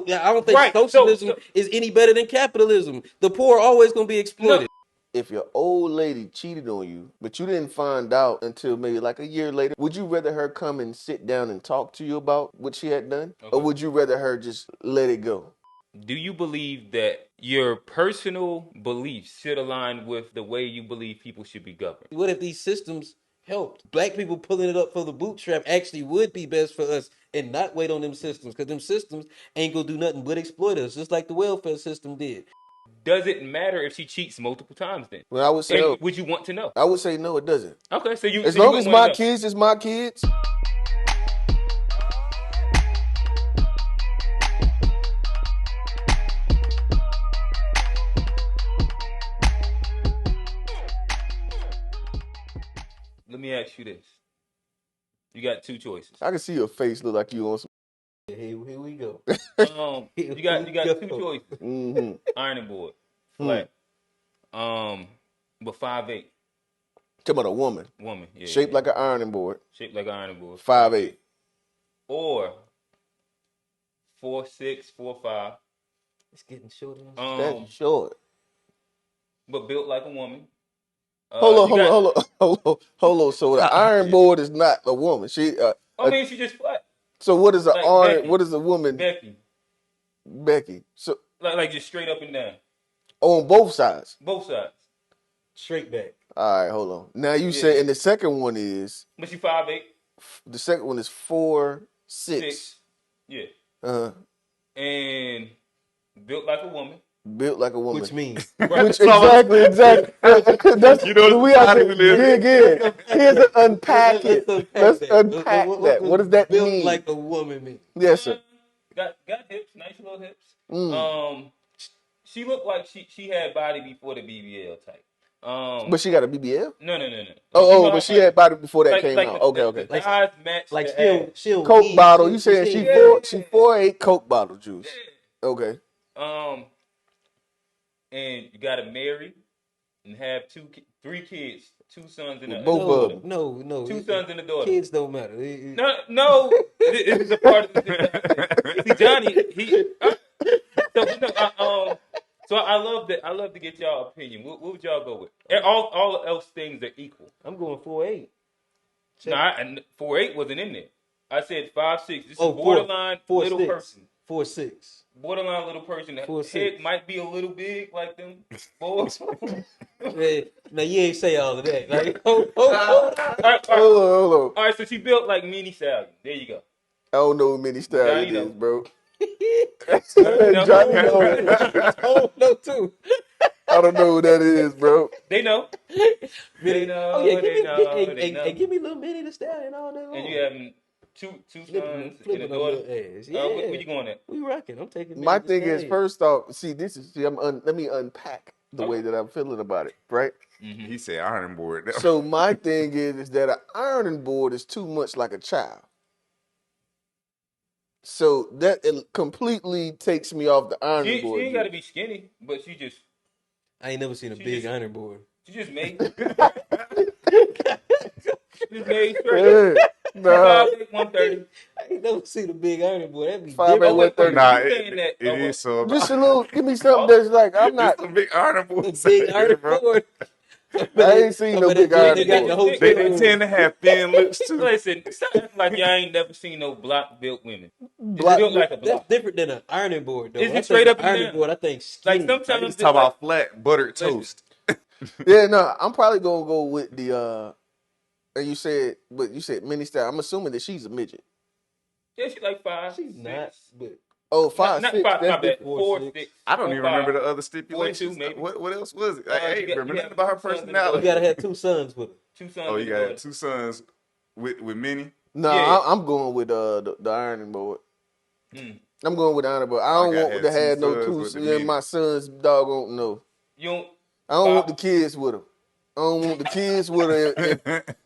I don't think socialism is any better than capitalism. The poor are always going to be exploited. No. If your old lady cheated on you, but you didn't find out until maybe like a year later, would you rather her come and sit down and talk to you about what she had done? Okay. Or would you rather her just let it go? Do you believe that your personal beliefs should align with the way you believe people should be governed? What if these systems helped? Black people pulling it up for the bootstrap actually would be best for us and not wait on them systems, because them systems ain't going to do nothing but exploit us, just like the welfare system did. Does it matter if she cheats multiple times then? Well, I would say, and would you want to know? I would say no, it doesn't. Okay, so you as so long you as my kids is my kids. Let me ask you this. You got two choices. I can see your face look like you on some. Here we go. You got two choices. Mm-hmm. Ironing board, flat. But 5'8". Talking about a woman. Woman, yeah. Shaped like an ironing board. Shaped like an ironing board. 5'8". Or 4'6", 4'5". It's getting shorter. That's short. But built like a woman. Hold on. So the iron board is not a woman. She just flat. So what is an like iron? Becky. What is a woman? Becky. So like just straight up and down. On both sides. Both sides. Straight back. All right, hold on. Now you said, and the second one is. But she 5'8". The second one is 4'6". Yeah. And built like a woman. Built like a woman. Which means. Exactly. That's, we have to here's an unpack it. Let's unpack that. What does that mean? Built like a woman mean? Yes, sir. Got hips, nice little hips. She looked like she had body before the BBL type. But she got a BBL? No. But she had body before that came out. Okay. The eyes match. Like she'll Coke bottle. You saying she 4'8" Coke bottle juice? Yeah. Okay. And you gotta marry and have 3 kids, 2 sons and a both daughter. of them. No. 2 sons and a daughter. Kids don't matter. No. It is a part of the. See, Johnny, So I love that. I love to get y'all opinion. What would y'all go with? All else things are equal. I'm going 4'8". No, 4'8" wasn't in there. I said 5'6". This is borderline little person. 4'6". Borderline little person. The head might be a little big like them boys. Now you ain't say all of that. Like, hold on. All right, so she built like Mini Stallion. There you go. I don't know what Mini Stallion is, bro. Johnny know too. I don't know who that is, bro. They know. They know. Give me little Minnie the Stallion all day long. And you having two sons and a daughter. Where you going at? We rocking. I'm taking. My thing is, first off, let me unpack the way that I'm feeling about it, right? Mm-hmm. He said ironing board. So my thing is that an ironing board is too much like a child. So that it completely takes me off the ironing board. She ain't got to be skinny, but she just. I ain't never seen a big ironing board. She just made. Just made straight. Nah. 130. I ain't never seen a big ironing board. That'd be 5'8", 130. Nah, it is so. Just a little. Give me something that's like I'm not a big ironing board. A big ironing board. I ain't seen no big ironing board. They tend to have thin lips too. Listen, stop acting like y'all ain't never seen no block built women. Built like a block. That's different than an ironing board, though. It's straight up ironing board. I think skinny. like sometimes talk about flat buttered toast. Yeah, no, I'm probably gonna go with the. And you said Mini Stallion. I'm assuming that she's a midget. Yeah, she's like 5. She's not, but 5'6". Not 5. Not bad. 4, 6. I don't even 5, remember the other stipulations. 4, 2, maybe. What else was it? I ain't remember nothing about her personality. You gotta have 2 sons with her. 2 sons. Oh, you gotta have 2 sons with Minnie. No, I'm going with the ironing board. I'm going with the ironing board. I don't want to have no 2. Yeah, my son's doggone no. You don't. I don't want the kids with him. I don't want the kids with her.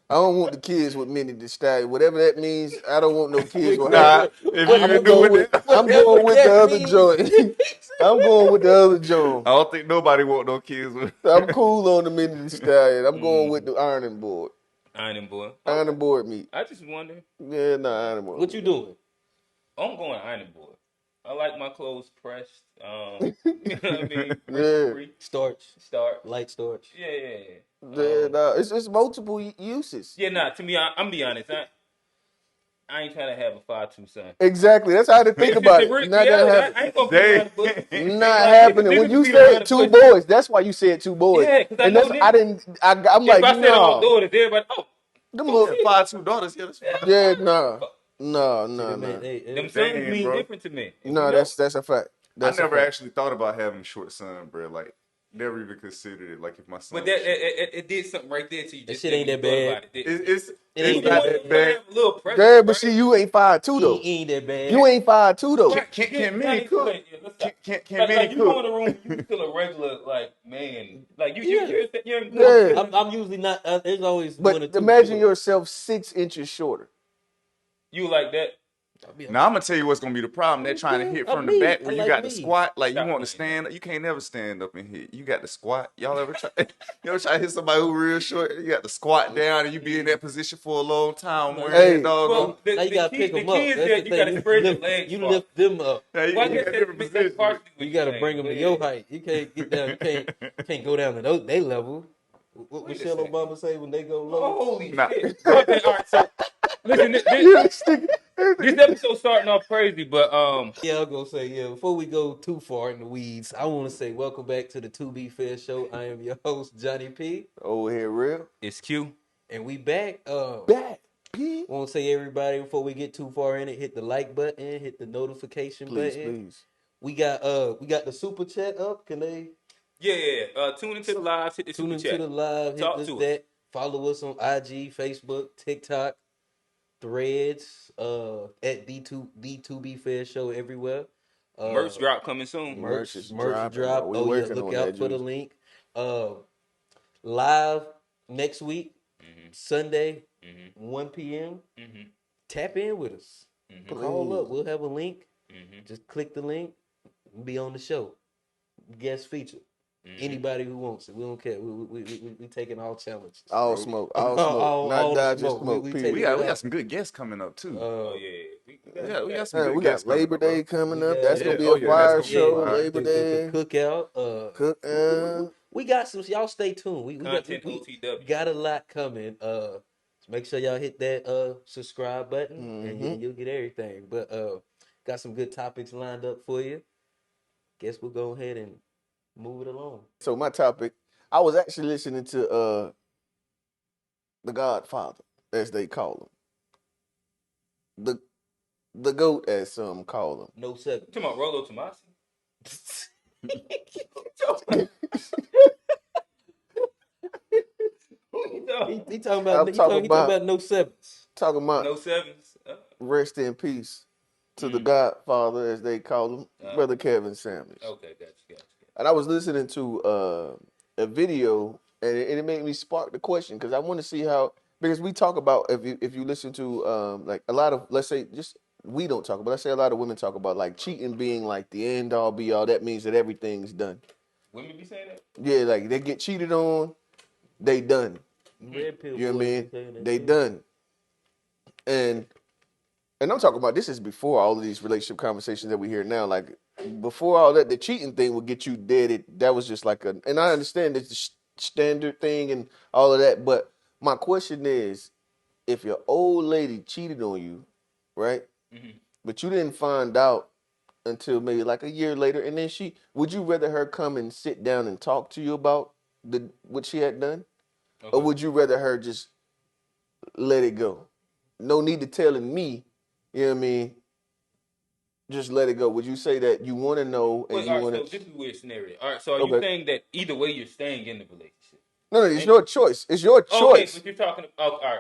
I don't want the kids with Minnie the Stallion. Whatever that means, I don't want no kids with her. I'm going with the other joint. I'm going with the other joint. I don't think nobody want no kids with her. I'm cool on the Minnie the Stallion. I'm going with the ironing board. Ironing board. Ironing board meat. I just wonder. Yeah, ironing board. What you doing? I'm going ironing board. I like my clothes pressed. You know what I mean? Yeah. Free. Starch, Starch. light starch. Yeah. Yeah, nah, it's multiple uses. Yeah, nah, to me, I'm be honest. I ain't trying to have a 5'2" son. Exactly. That's how I had to think It's just about the it. Not gonna reality. happen. I ain't gonna be They around the bush. Not Like, happening. When niggas you be around said the two bush. boys, that's why you said two boys. Yeah, because I And know that's I niggas. didn't. I'm If like, I said I'm gonna no. do it, everybody, oh, Them go little, see it. 5'2" daughters. Yeah, that's fine. yeah, nah, See, nah, the man, nah. Them sons Dang, mean bro. different to me. And you No, know. that's a fact. I That's a never fact. actually thought about having a short son, bro. Like, never even considered it. Like, if my But son that was short. it did something right there to you that just shit then ain't when you that thought bad. about it. It You ain't want that to not that bad. have a little presence, Yeah, but right? see, you ain't 5'2" though. He ain't that bad. You ain't 5'2" though. Right. Can Now Minnie you cook? wait, yeah, let's stop. Can Minnie Like you go cook? in the room and you feel a regular like man. Like Yeah. you're more Yeah. feeling. I'm usually not. There's always one or But two imagine short. yourself 6 inches shorter. You like that. I mean, Now I'm gonna tell you what's gonna be the problem. They're I'm trying to good. hit I'm from the me. back I where you like got to me. squat. Like you Stop want to playing. stand up. You can't never stand up and hit. You got to squat. Y'all ever try? You ever try to hit somebody who real short? You got to squat down and you be in that position for a long time No, wearing that Hey. dog on. Well, now you gotta pick the them key up. is That's the that you got thing. to spread your Lift, legs. you Far. lift them up. Yeah, Well, I you guess got different that's positions. partially what You you're gotta saying. bring them Go to your ahead. height. You can't get down. You can't go down to their level. What Wait a Michelle second. Obama say when they go low? Holy Nah. shit. Okay, all right. So listen, You stick. this episode starting off crazy, but Yeah, I'm gonna say yeah. Before we go too far in the weeds, I want to say welcome back to the To Be Fair Show. I am your host Johnny P, Over here, real. it's Q. and we back. Back. P. Want to say everybody before we get too far in it, hit the like button, hit the notification Please, button. please. We got the super chat up. Can they Yeah. Tune into the live, hit the tune super into chat. the live? Hit Talk this to us. that. Follow us on IG, Facebook, TikTok, Threads. At D2B Fair Show everywhere. Merch drop coming soon. Merch is Merch dropping, bro. drop. We Oh yeah, working look on out that for the juice. link. Uh, live next week, Sunday, Mm-hmm. 1 p.m. Mm-hmm. Tap in with us. Mm-hmm. Call up. Please. We'll have a link. Mm-hmm. Just click the link. Be on the show. Guest feature. Mm-hmm. Anybody who wants it. We don't care. We taking all challenges. All Bro, smoke. All smoke. Not all the dodging smoke. smoke. We Period. taking we it got all. some good guests coming up too. Oh yeah. We got some Hey, good we guests got coming Labor up, bro. Day coming up. We That's got- gonna be Oh a yeah, that's fire gonna be show. fire. Labor Day. the cookout. Cook. We got some. Y'all stay tuned. Content We OTW. got a lot coming. So make sure y'all hit that subscribe button, and Mm-hmm. you'll get everything. But got some good topics lined up for you. Guess we'll go ahead and move it along. So my topic, I was actually listening to The Godfather, as they call him. The GOAT, as some call him. No seven. You talking about Rolo Tomasi? He talking about I'm talking he talking about about no sevens. talking about No sevens. rest in peace to the Godfather, as they call him, Brother Kevin Samuels. Okay, gotcha. And I was listening to a video, and it made me spark the question because I want to see how, because we talk about, if you listen to like a lot of, let's say, just we don't talk about, let's say a lot of women talk about like cheating being like the end all be all. That means that everything's done. Women be saying that? Yeah, like they get cheated on, they done. Red pill. You know what I boys mean? be saying that They too. done. And I'm talking about, this is before all of these relationship conversations that we hear now. Like before all that, the cheating thing would get you dead. That was just like and I understand it's the standard thing and all of that. But my question is, if your old lady cheated on you, right? Mm-hmm. But you didn't find out until maybe like a year later, and then would you rather her come and sit down and talk to you about what she had done? Okay. Or would you rather her just let it go? No need to telling me, you know what I mean? Just let it go. Would you say that you want to know and Wait, you all right, want so to? this is a weird scenario. All right, so are you Okay. saying that either way you're staying in the relationship? No, it's And- your choice. It's your Okay, choice. but you're talking about, all right.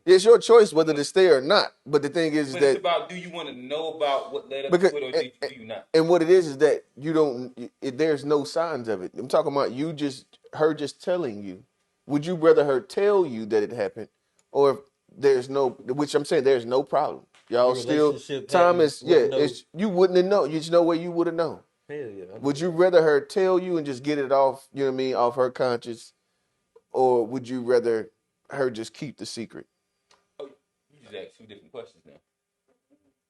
It's your choice whether to stay or not. But the thing is But it's that about, do you want to know about what led up because to it, or do you not? and what it is that you don't. There's no signs of it. I'm talking about her just telling you. Would you rather her tell you that it happened, or if there's no, which I'm saying there's no problem. Y'all The still relationship time hadn't- is wasn't no- it's you wouldn't have known. There's no way you would have known. Hell yeah. Would you rather her tell you and just get it off, you know what I mean, off her conscience, or would you rather her just keep the secret? Oh, you just asked two different questions now.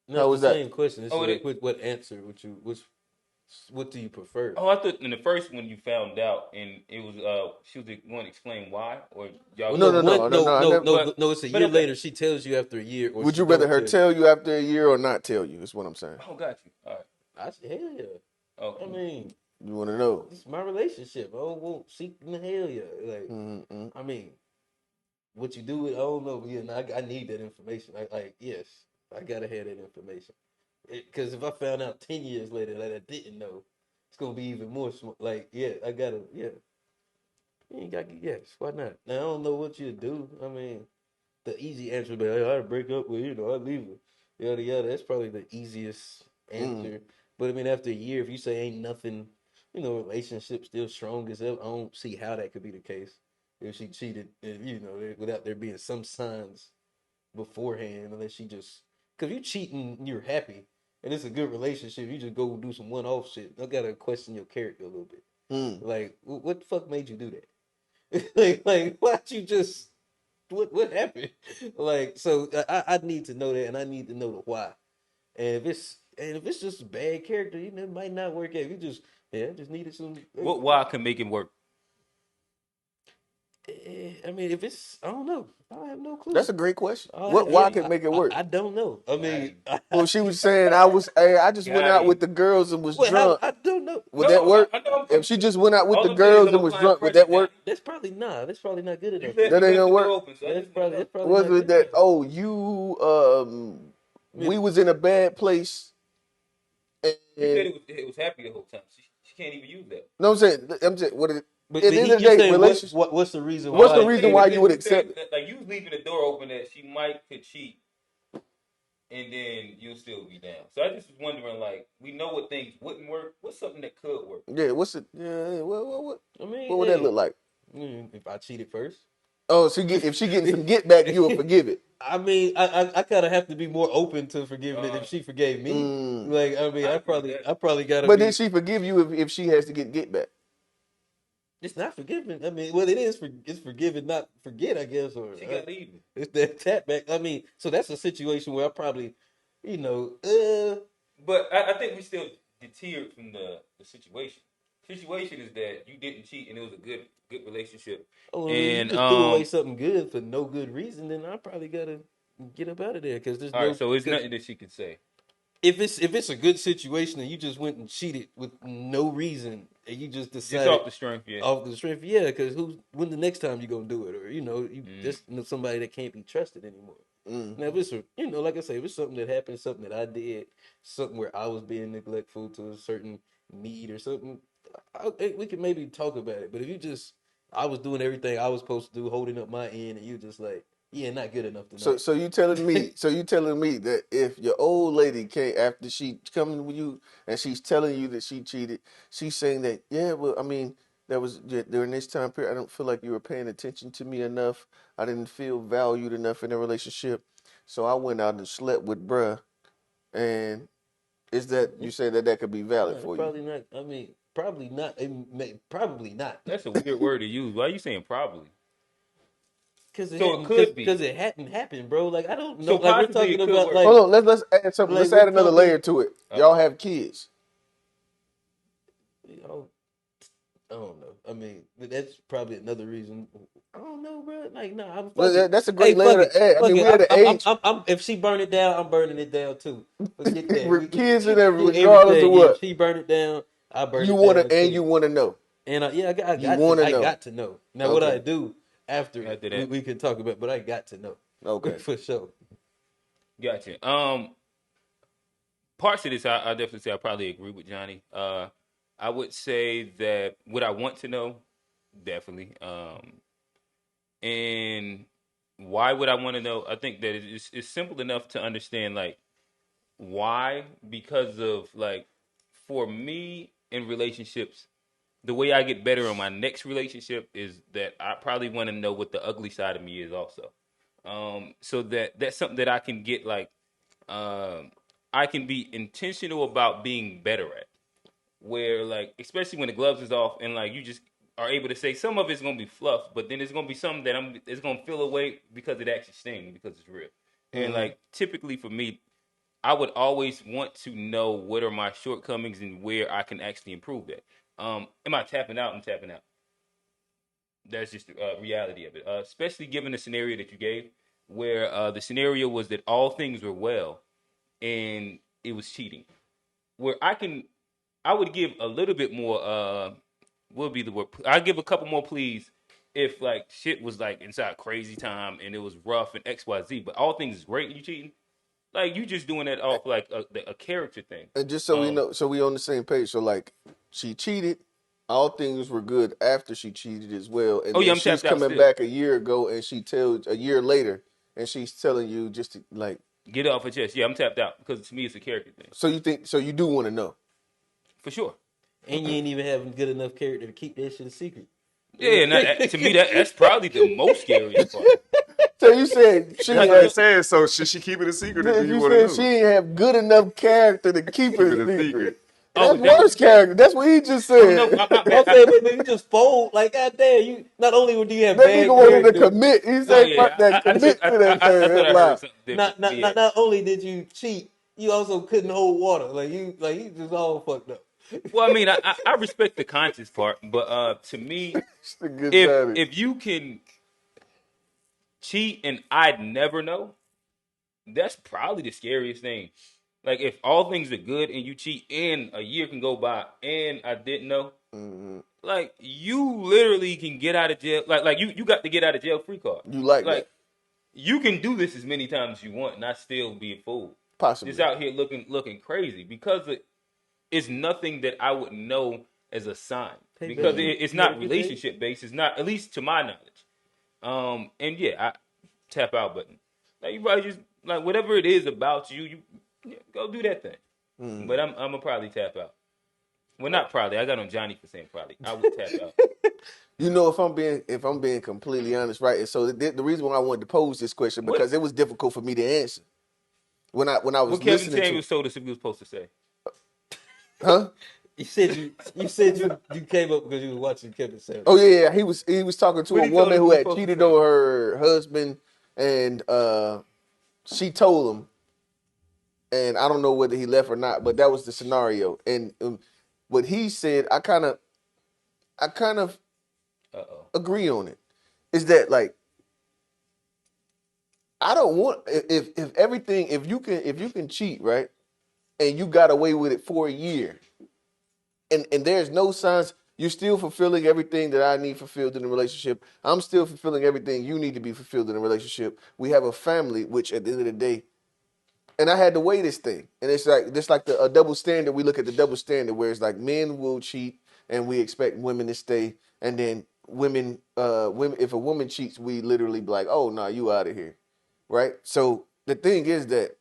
Not How the was that? same question. It's Oh, like what answer would you what do you prefer? oh, I thought in the first one you found out, and it was she was the one to explain why, or y'all Well, was no, No, both. no, no, no, no. I never. no. It's a But year okay. later. She tells you after a year, or Would she you rather don't her tell you. tell you after a year or not tell you? Is what I'm saying. Oh, got you. All right. I said, hell yeah. I Okay. mean, You want to know? it's my relationship. I won't seek in the hell yeah. Like, Mm-mm. I mean, what you do with, I don't know. But yeah, no, I need that information. Yes, I gotta have that information. Because if I found out 10 years later that I didn't know, it's gonna be even more. Like, yeah, I gotta, yeah. You ain't got, yes. Why not? Now I don't know what you do. I mean, the easy answer would be, hey, I'd break up with, I'd leave her. Yada yada. That's probably the easiest Mm. answer. But I mean, after a year, if you say ain't nothing, relationship still strong as ever, I don't see how that could be the case. If she cheated, without there being some signs beforehand, unless she just, because you cheating, you're happy, and it's a good relationship. You just go do some one-off shit. I gotta question your character a little bit. Mm. Like, what the fuck made you do that? like, why'd you just what happened? Like, so I need to know that, and I need to know the why. And if it's just a bad character, it might not work out. You just just needed some. What why can make it work? I mean, if it's, I don't know. I have no clue. That's a great question. What? Got Why him. could make it work? I don't know. I Got mean, him. Well, she was saying I was. Hey, I just went Got out him. with the girls and was what? How? drunk. I don't know. Would that No, work? I know. If she just went out with the All I'm saying is girls I'm and was applying drunk, would pressure, that Johnny. work? That's probably not good You enough for said me. That you ain't left gonna the door work. open, so I just want to know. That's probably Was not it good that? enough. Oh, you I mean, we was in a bad place. You said And it was happy the whole time. She can't even use that. no, I'm saying what? At but the end of the you're day, saying relationship. what's the reason No, What's the why? I'm reason saying why that you would you said accept it? that, like you was leaving the door open that she might could cheat, and then you'll still be down. So I just was wondering, like, we know what things wouldn't work. What's something that could work? Yeah. What's it? Yeah. I mean, What would that hey, look like? if I cheated first. Oh, if she getting some get back, you will forgive it. I mean, I kind of have to be more open to forgiving it if Uh, she forgave me. Mm. Like, I mean, I I agree with probably, that. I probably gotta But then be. she forgive you if she has to get back. It's not forgiving. I mean, well, it is for it's forgiven, not forget, I guess, or She got even. it's that tap back. I mean, so that's a situation where I probably, you know, But I think we still deterred from the situation. Situation is that you didn't cheat and it was a good relationship. oh, I mean, if you And just threw away something good for no good reason, then I probably gotta get up out of there because there's all right, no so it's because nothing that she can say. if it's a good situation and you just went and cheated with no reason and you just Just decided off the strength, yeah. off the strength, yeah, because when the next time you gonna do it, or you Mm. just somebody that can't be trusted anymore. Mm. Now, if it's like I say, if it's something that happened, something that I did, something where I was being neglectful to a certain need or something, we can maybe talk about it. But if I was doing everything I was supposed to do, holding up my end, and you just like, yeah, not good enough So tonight. so you telling me that if your old lady came after she coming with you and she's telling you that she cheated, she's saying that, yeah, well, I mean, that was, yeah, during this time period, I don't feel like you were paying attention to me enough. I didn't feel valued enough in the relationship, so I went out and slept with bruh. And is that you say that could be valid No, it's for you? probably not. I mean, probably not. Probably not. That's a weird word to use. Why are you saying probably? Because it So it hadn't, could be. because it hadn't happened, bro. Like I don't know. So Like we're possibly talking it could about, work. Hold on, let's add something. like Let's we're add another talking. layer to it. Y'all Uh-oh. have kids. You know, I don't know. I mean, that's probably another reason. I don't know, bro. Like, no, I'm Well, fuck it. that's a Hey, great layer fuck to it, add. I fuck mean, it. we're at an age If she burn it down, I'm burning it down too. Forget that. with kids and everything, regardless of Everything. Yeah, if what. she burn it down, I burn You it want down to, and too. you want to know. And yeah, You want to I know. got to know. Now, what I Okay. do after it, After we, that. we can talk about. But I got to know Okay. for sure. Gotcha. Parts of this I definitely say I probably agree with Johnny. I would say that what I want to know, definitely. And why would I want to know? I think that it's simple enough to understand, like, why? Because of, like, for me in relationships, the way I get better on my next relationship is that I probably want to know what the ugly side of me is also. So that's something that I can get, like, um, I can be intentional about being better at. Where, like, especially when the gloves is off and, like, you just are able to say some of it's gonna be fluff, but then it's gonna be something that it's gonna feel away because it actually stings because it's real. And, Mm-hmm. like, typically for me, I would always want to know what are my shortcomings and where I can actually improve that. Am I tapping out? I'm tapping out. That's just the reality of it. Especially given the scenario that you gave, where the scenario was that all things were well and it was cheating. Where I would give a little bit more. What would be the word? I give a couple more pleas if like shit was like inside crazy time and it was rough and X Y Z. But all things is great and you cheating. Like you just doing that off like a character thing. And just so we know, so we on the same page. So like, she cheated. All things were good after she cheated as well. And Oh yeah, then I'm she's tapped out coming still. back a year ago, and she tells a year later, and she's telling you just to, like, Get it off her chest. Yeah, I'm tapped out because to me it's a character thing so you think, so you do want to know. for sure. And you ain't even having good enough character to keep that shit a secret. Yeah, and to me that's probably the most scariest part. So you said she That's ain't what he have, said. So should she keep it a secret, or do you you want to said know? she ain't have good enough character to keep Keep it it a a secret. secret. Oh, That's that was worse the character. That's what he just Oh no, said. my I'm bad. saying, but you just fold like goddamn. You not only do you have That bad nigga wanted to character, commit. He No, said, "Fuck yeah, that, commit to that I thought third I heard lie." something different. But yeah. not only did you cheat, you also couldn't hold water. You just all fucked up. Well, I mean, I respect the conscious part, but to me, It's a good if timing. if you can cheat and I'd never know, that's probably the scariest thing. Like if all things are good and you cheat and a year can go by and I didn't know, Mhm. like you literally can get out of jail. Like you got to get out of jail free card. You like Like that? you can do this as many times as you want and I still be a fool. Just Possibly. out here looking crazy because it's nothing that I would know as a sign Hey, because baby, it's you had a not good day? relationship based. It's not, at least to my knowledge. And yeah, I tap out button. Like you probably just like whatever it is about you, yeah, go do that thing. Mm. But I'm gonna probably tap out. Well, not probably. I got on Johnny for saying probably. I would tap out. You know, if I'm being completely honest, right? And so the reason why I wanted to pose this question What because it was difficult for me to answer when I was what Kevin listening to, Samuels told us he was supposed to say? huh? You came up because you was watching Kevin Samuels. Oh yeah, he was talking to What a he told woman us who he was had supposed to cheated say? on her husband, and she told him, and I don't know whether he left or not, but that was the scenario. And what he said, I kind of Uh-oh. agree on it. Is that like I don't want if everything if you can cheat, right, and you got away with it for a year, and there's no signs you're still fulfilling everything that I need fulfilled in the relationship. I'm still fulfilling everything you need to be fulfilled in the relationship. We have a family, which at the end of the day, and I had to weigh this thing, and it's like a double standard. We look at the double standard where it's like men will cheat, and we expect women to stay, and then women if a woman cheats, we literally be like, oh no, you out of here, right? So the thing is that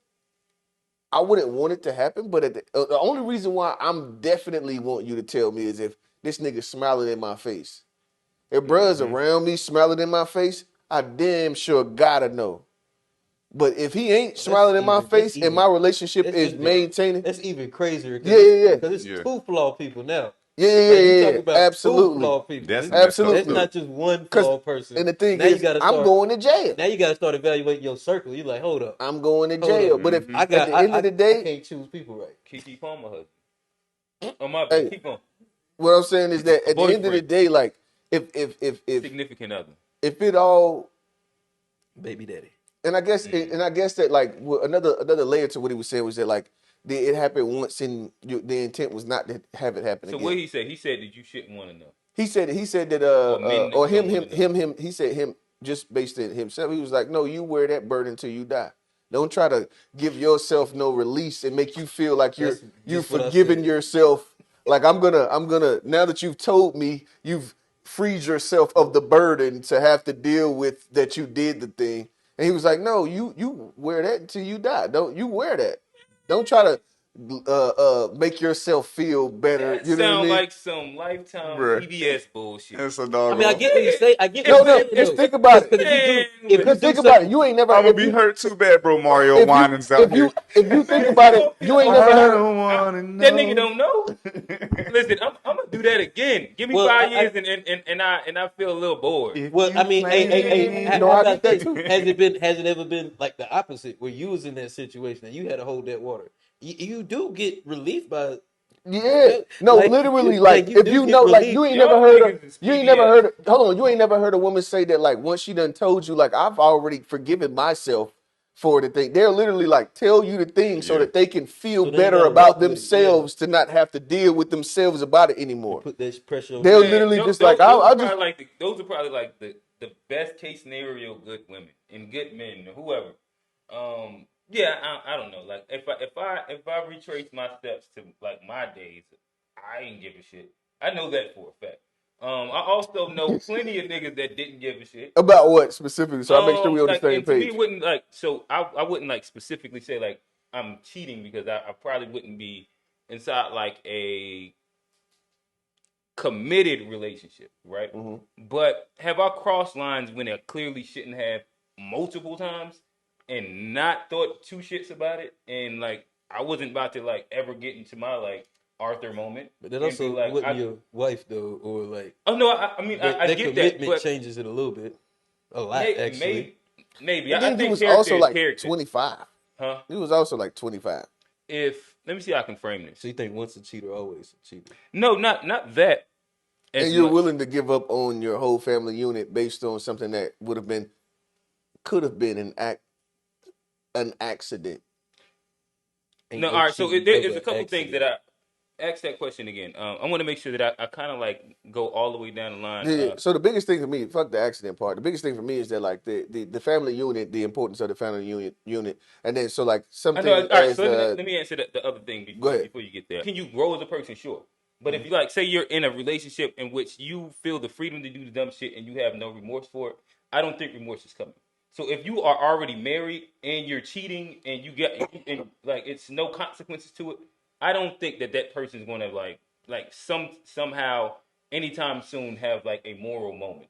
I wouldn't want it to happen, but the only reason why I'm definitely want you to tell me is if this nigga smiling in my face. If bruh's around me smiling in my face, I damn sure gotta know. But if he ain't smiling in my face and my relationship is maintaining, That's even crazier. yeah. Because it's Yeah. two flawed people now. Yeah, Like you talking about absolutely. two flawed people. That's It's, messed up, it's Absolutely. too. not just one Because flawed person. and the thing Now you is, got to I'm start. going to jail. Now you got to start evaluating your circle. You're like, hold up, I'm going to hold jail. up. But if I at got. the end of the I day, can't choose people right. Kiki Palmer husband. Oh my bad. hey, Keep going. what I'm saying is that at the end of the Boyfriend. day, like if Significant other. if it all Baby daddy. and I guess that like another layer to what he was saying was that like it happened once and the intent was not to have it happen So again. what he said? He said that you shouldn't want to know. He said that Or men or don't wanna know. him he said him just based on himself. He was like, no, you wear that burden until you die. Don't try to give yourself no release and make you feel like That's you're just what I forgiving said. yourself. Like I'm gonna now that you've told me you've freed yourself of the burden to have to deal with that you did the thing. And he was like, no, you wear that until you die. Don't you wear that. Don't try to make yourself feel better. That You know what I sound mean? like some Lifetime Bruh. PBS bullshit. That's a I doggone. mean, I get what you say. I get what No, you're no. saying Just though. think about it. Because if you do, Man, if you Because do think about it. something, You ain't never. I'm gonna If be you hurt too bad, bro. Mario if you Winans out here. if you think Man, about you it, gonna be you ain't like, never I heard. don't wanna that know. nigga don't know. Listen, I'm gonna do that again. Give me well, 5 years and I feel a little bored. If well, I you mean, hey, Man, No, how I get about that this? too. Has it ever been like the opposite, where you was in that situation and you had to hold that water? You do get relief by, Yeah, no, literally, like like you if do you get know, like relief. you ain't never y'all heard of, niggas is you ain't never heard. PBS. Of, hold on, you ain't never heard a woman say that like once she done told you like I've already forgiven myself for the thing. They'll literally like tell you the thing so Yeah. that they can feel So they ain't better gotta about walk with it. Yeah, themselves to not have to deal with themselves about it and anymore. put that pressure on They'll you. Man, literally just like those are I just probably like the best case scenario good women and good men, whoever. Yeah, I don't know. Like if I retrace my steps to like my days, I ain't give a shit. I know that for a fact. I also know plenty of niggas that didn't give a shit. about what specifically. So I make sure we on the same And to me, it page. wouldn't like so. I wouldn't like specifically say like I'm cheating because I probably wouldn't be inside like a committed relationship, right? Hmm. But have I crossed lines when I clearly shouldn't have multiple times and not thought two shits about it? And like I wasn't about to like ever get into my like Arthur moment But that and be also like, wasn't your wife though, or like oh no, I mean I that get that, commitment but changes it a little bit, a lot actually. maybe And I then he think was character also is like character, 25. huh? He was also like 25. If let me see how I can frame this. So you think once a cheater, always a cheater? No, not that And as you're much. willing to give up on your whole family unit based on something that could have been an accident. Ain't No, no all right. So cheating there's ever a couple things that accident. I ask that question again. I want to make sure that I kind of like go all the way down the line. So the biggest thing for me, fuck the accident part. The biggest thing for me is that like the family unit, the importance of the family unit, and then so like I know. something All right. as So let me answer the other thing go ahead. before you get there. Can you grow as a person? Sure. But if you like, say you're in a relationship in which you feel the freedom to do the dumb shit and you have no remorse for it, I don't think remorse is coming. So if you are already married and you're cheating and you get and like it's no consequences to it, I don't think that person is going to like somehow anytime soon have like a moral moment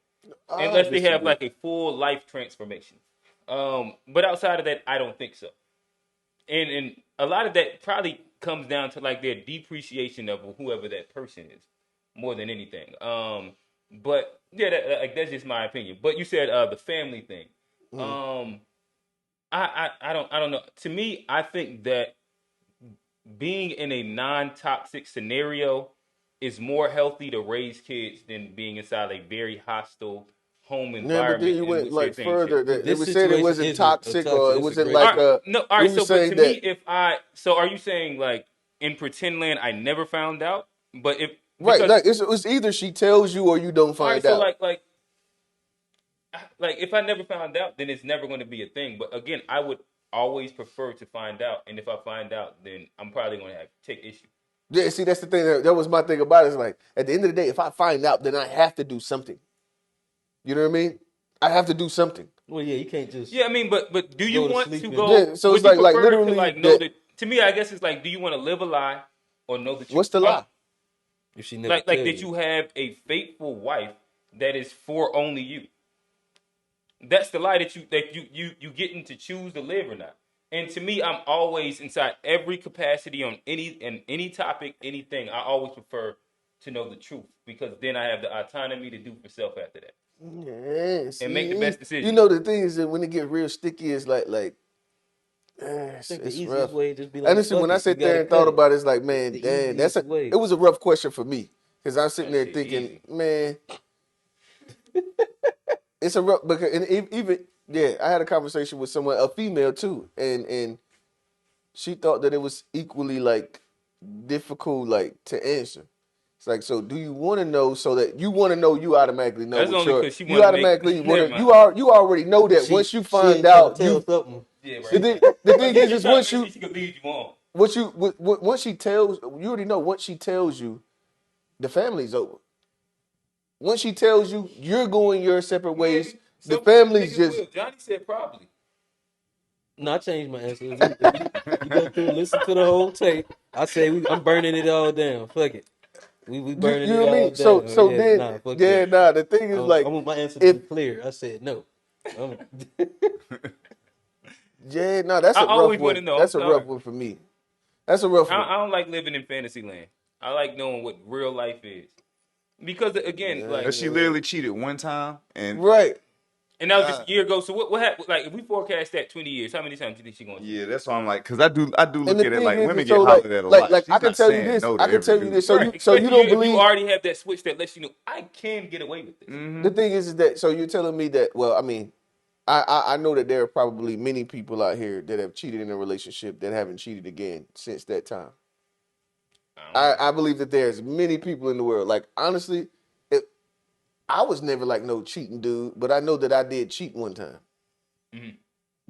I unless they have disagree. like a full life transformation. But outside of that, I don't think so. And a lot of that probably comes down to like their depreciation of whoever that person is more than anything. But yeah, like that's just my opinion. But you said the family thing. Mm. Um, I don't know. To me, I think that being in a non-toxic scenario is more healthy to raise kids than being inside a very hostile home Yeah, but then environment you in went which you're like saying shit. further. That it This was said it situation wasn't isn't a toxic or toxic. it It's a wasn't great All like right, situation. no, all we right. were So, but saying to that me, so are you saying like in pretend land, I never found out, but if right, because like it's either she tells you or you don't all right, find so out. like if I never found out, then it's never going to be a thing. But again, I would always prefer to find out, and if I find out, then I'm probably going to have to take issue. Yeah, see, that's the thing. That was my thing about it. It's like at the end of the day, if I find out, then I have to do something. You know what I mean? I have to do something. Well, yeah, you can't just Yeah, I mean, but do you go to want to sleep and go? Yeah, so it's Would you like prefer to literally like know that. that? To me, I guess it's like, do you want to live a lie or know the truth? What's the lie? if she never Like tell that you. you have a faithful wife that is for only you. That's the lie that you getting to choose to live or not. And to me, I'm always inside every capacity on any topic, anything. I always prefer to know the truth because then I have the autonomy to do for self after that Yeah, and make the see, best you decision. know the thing is that when it get real sticky, it's I think the it's easiest rough. way is just be like, Honestly, when fuck I it. You sit there gotta and thought cut it. about it, it's like, It's man, the damn, easiest it way. was a rough question for me because I'm sitting That there shit thinking, easy. man, it's a rough because and even yeah, I had a conversation with someone, a female too, and she thought that it was equally like difficult, like to answer. It's like, so do you want to know so that you want to know you automatically know That's what only your because she you want to automatically make. Never want to mind. you already know that once you She find ain't trying to out tell something. Yeah, the right. thing the But thing she is trying to once make sure you she could lead you on. once she tells you already know once she tells you the family's over. Once she tells you you're going your separate ways, Maybe the some family's niggas just will. Johnny said probably. No, I changed my answer. If you go through and listen to the whole tape, I say I'm burning it all down. Fuck it. We burning You know it what I all mean? So down. so Yeah, then nah, fuck yeah, that. nah. The thing is I like want my answer to if be clear. I said no. Um, yeah, no, that's I a rough always want to one. know. I'm That's a rough sorry. one for me. That's a rough one. I don't like living in fantasy land. I like knowing what real life is. Because again, like, She literally cheated one time, and Right. and that was just a year ago. So what happened? Like, if we forecast that 20 years, how many times do you think she's gonna cheat? yeah, that's why I'm like, because I do And look the at it thing like is women so get hollered at a lot. like I She's can not tell you saying this. no to I can every tell you dude. this. So Right. you Especially don't if you believe already have that switch that lets you know I can get away with this. the thing is that so you're telling me that well, I mean, I know that there are probably many people out here that have cheated in a relationship that haven't cheated again since that time. I don't know. I believe that there's many people in the world. Like honestly, I was never like no cheating dude, but I know that I did cheat one time. Mhm.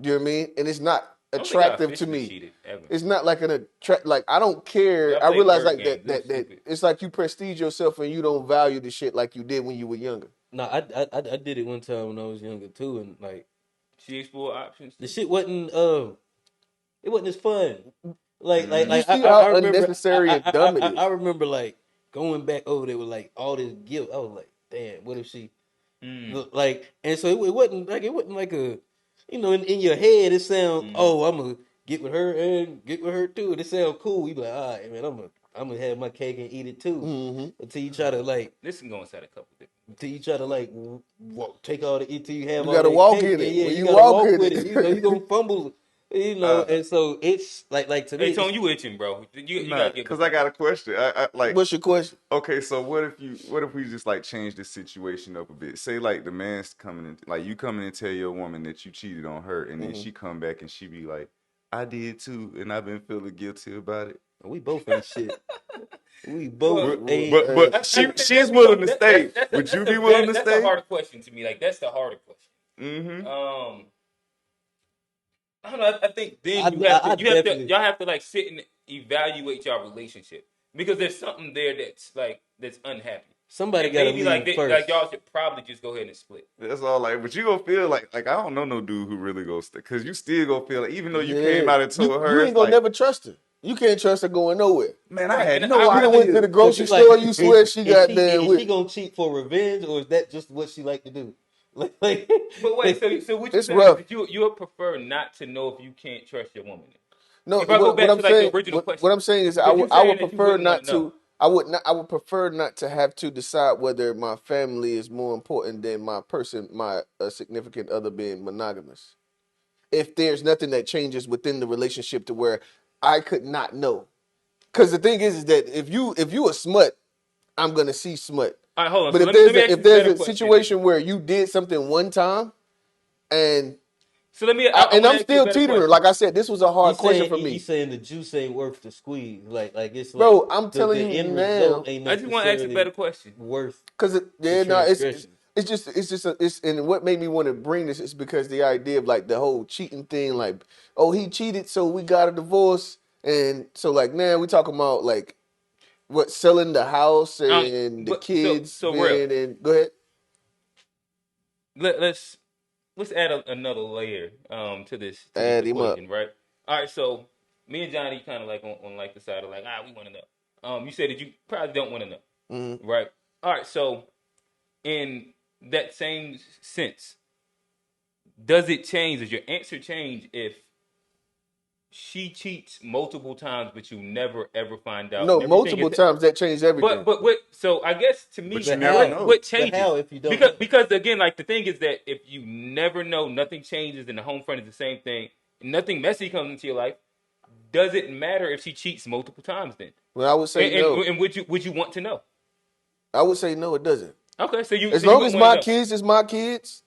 Do you know what I mean? And it's not I don't think I attractive to officially me. cheated ever. It's not like an attract. Like I don't But care. I I played realize word like games. It was that stupid. it's like you prestige yourself and you don't value the shit like you did when you were younger. no, I did it one time when I was younger too, and like She explored options the too. shit wasn't it wasn't as fun. You Like see I how remember unnecessary and dumb it is. I remember like going back over there with like all this guilt. I was like, damn, what if she Mm. like? And so it wasn't like a, in your head it sound, Mm. oh, I'm gonna get with her and get with her too. And it sound cool. You be like, all right, man, I'm gonna have my cake and eat it too. Mm-hmm. Until you try to like, This can go inside a couple different. until you try to like take all the until you have You all gotta that walk cake. in Yeah, it. yeah, When you you gotta walk walk in with it. You gonna fumble. Uh, And so it's like to me, Hey, it's, Tone, you itching, bro. You nah, gotta get because I got a question. I like. What's your question? Okay, so what if we just like change this situation up a bit? Say like the man's coming in, like you come in and tell your woman that you cheated on her, and then Mm-hmm. she come back and she be like, "I did too, and I've been feeling guilty about it." we both ain't shit. We both Well, ain't. But I think she's willing to stay. Would you be willing to that's a stay? harder question to me. Like that's the harder question. Mm-hmm. I don't know. I think then I definitely. y'all have to like sit and evaluate your relationship because there's something there that's unhappy, Somebody and got to maybe leave like first. y'all should probably just go ahead and split. That's all. Like, but you gonna feel like I don't know no dude who really goes because you still gonna feel like even though you Yeah. came out and You told her, you ain't it's gonna like, never trust her. You can't trust her going nowhere. man, I Right, had and no You done went to idea. the So grocery she like, store, you swear she got damn is she with. gonna cheat for revenge, or is that just what she like to do? Like, But wait, so what you It's saying is rough. that you would prefer not to know if you can't trust your woman? No, If I go what back I'm to like the saying, original what question, I'm saying is, because you I would saying that you prefer wouldn't want not to know. to. I would prefer not to have to decide whether my family is more important than my significant other being monogamous. If there's nothing that changes within the relationship to where I could not know, because the thing is that if you a smut, I'm gonna see smut. All right, hold on. But So let me ask if you a there's better a question. Then. situation where you did something one time and So I want to I'm ask you a still better teetering. question. Like I said, this was a hard question for you me, saying the juice ain't worth the squeeze? Like it's like bro. I'm telling the you end now. result ain't I just want to ask you a better necessarily question. worth Cause the yeah, no, transgression. it's and what made me want to bring this is because the idea of like the whole cheating thing, like, oh, he cheated, so we got a divorce, and so like now we talking about like what selling the house and the But kids so real. being and go ahead. Let's add another layer to this Add him up. equation, right? All right, so me and Johnny kind of like on like the side of like we want to know. You said that you probably don't want to know, Mm-hmm. right? All right, so in that same sense, does it change? Does your answer change if she cheats multiple times, but you never ever find out, No, and everything is multiple times that changed everything. but what? So I guess to me, But you But never how? know. what But changes? how if you don't know? Because again, like the thing is that if you never know, nothing changes, and the home front is the same thing. Nothing messy comes into your life. Does it matter if she cheats multiple times? Then, Well, I would say no. and would you want to know? I would say no. It doesn't. Okay, so As you long as wouldn't want my to know. kids is my kids,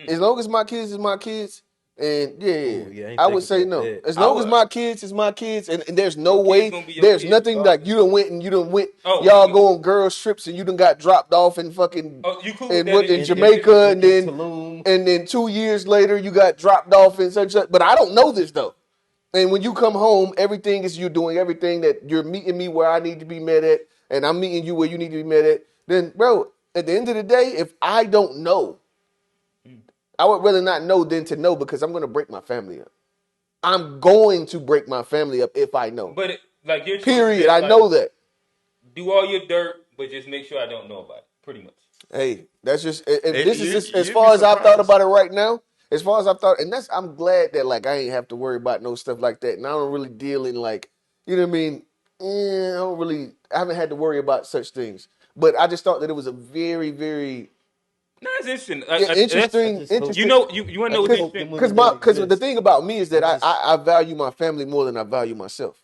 as long as my kids is my kids, and Oh yeah, I ain't I would thinking say about no. that. As I long as would. my kids is my kids, and there's no Your kids way, gonna be your there's kids, nothing like regardless. you done went, Oh, y'all go on girls trips and you done got dropped off in fucking oh, you cool with in that what in In Jamaica, and in then Tulum, 2 years later you got dropped off in such. But I don't know this though. And when you come home, everything is you doing everything that you're meeting me where I need to be met at, and I'm meeting you where you need to be met at. Then, bro, at the end of the day, if I don't know, I would rather not know than to know because I'm gonna break my family up. I'm going to break my family up if I know. But like your Period. I know that. Do all your dirt, but just make sure I don't know about it. Pretty much. Hey, that's just if this is just as You'd be far as I've thought surprised. about it right now. As far as I've thought, and that's I'm glad that like I ain't have to worry about no stuff like that, and I don't really deal in like you know what I mean. I haven't had to worry about such things. But I just thought that it was a very, very That's interesting. interesting. You know, you want to know what's interesting? Because the thing about me is that I value my family more than I value myself.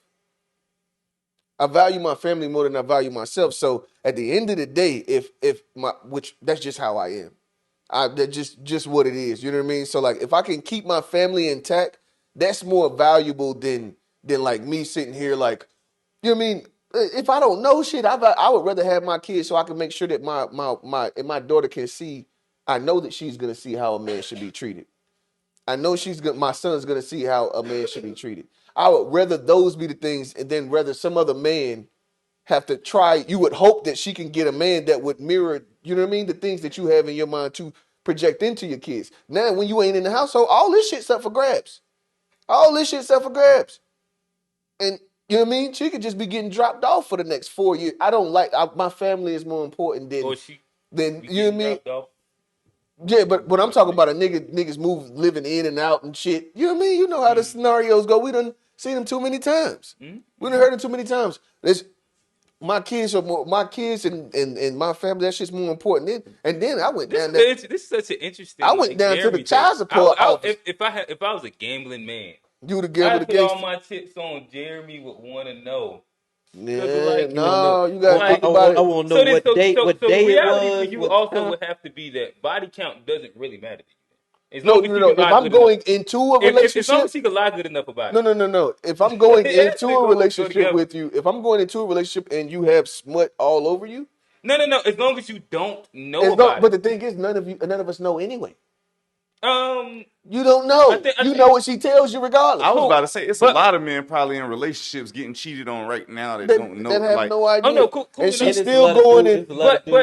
I value my family more than I value myself. So at the end of the day, which that's just how I am. That's just what it is. You know what I mean? So like if I can keep my family intact, that's more valuable than like me sitting here like, you know what I mean? If I don't know shit, I would rather have my kids so I can make sure that my daughter can see. I know that she's gonna see how a man should be treated. I know my son's gonna see how a man should be treated. I would rather those be the things, and then rather some other man have to try. You would hope that she can get a man that would mirror, you know what I mean, the things that you have in your mind to project into your kids. Now, when you ain't in the household, all this shit's up for grabs. All this shit's up for grabs. And you know what I mean? She could just be getting dropped off for the next 4 years. I don't like my family is more important than you know what I mean? Yeah, but when I'm talking about niggas living in and out and shit, you know what I mean? You know how the scenarios go. We done seen them too many times. We done heard them too many times. My kids and my family. That shit's more important. And then I went down there. This is such an interesting. I went down to the child support office. If I was a gambling man, You would have gambled I'd put all against. my chips on Jeremy would want to know. Yeah, Like, no, you gotta think about it. I want to know what day the reality it was. for you also would have to be that body count doesn't really matter to you. As No. long as you can If lie I'm good going enough. into a relationship, As long as she can lie good enough about it. no. If I'm going into They a go relationship together. with you, if I'm going into a relationship and you have smut all over you, No. As long as you don't know about but it. the thing is, none of us know anyway. Um, You don't know. I think- know what she tells you regardless. I was about to say it's a But- lot of men probably in relationships getting cheated on right now that don't know. that have like, no idea. Oh no, cool. And enough. she's still going in. But real.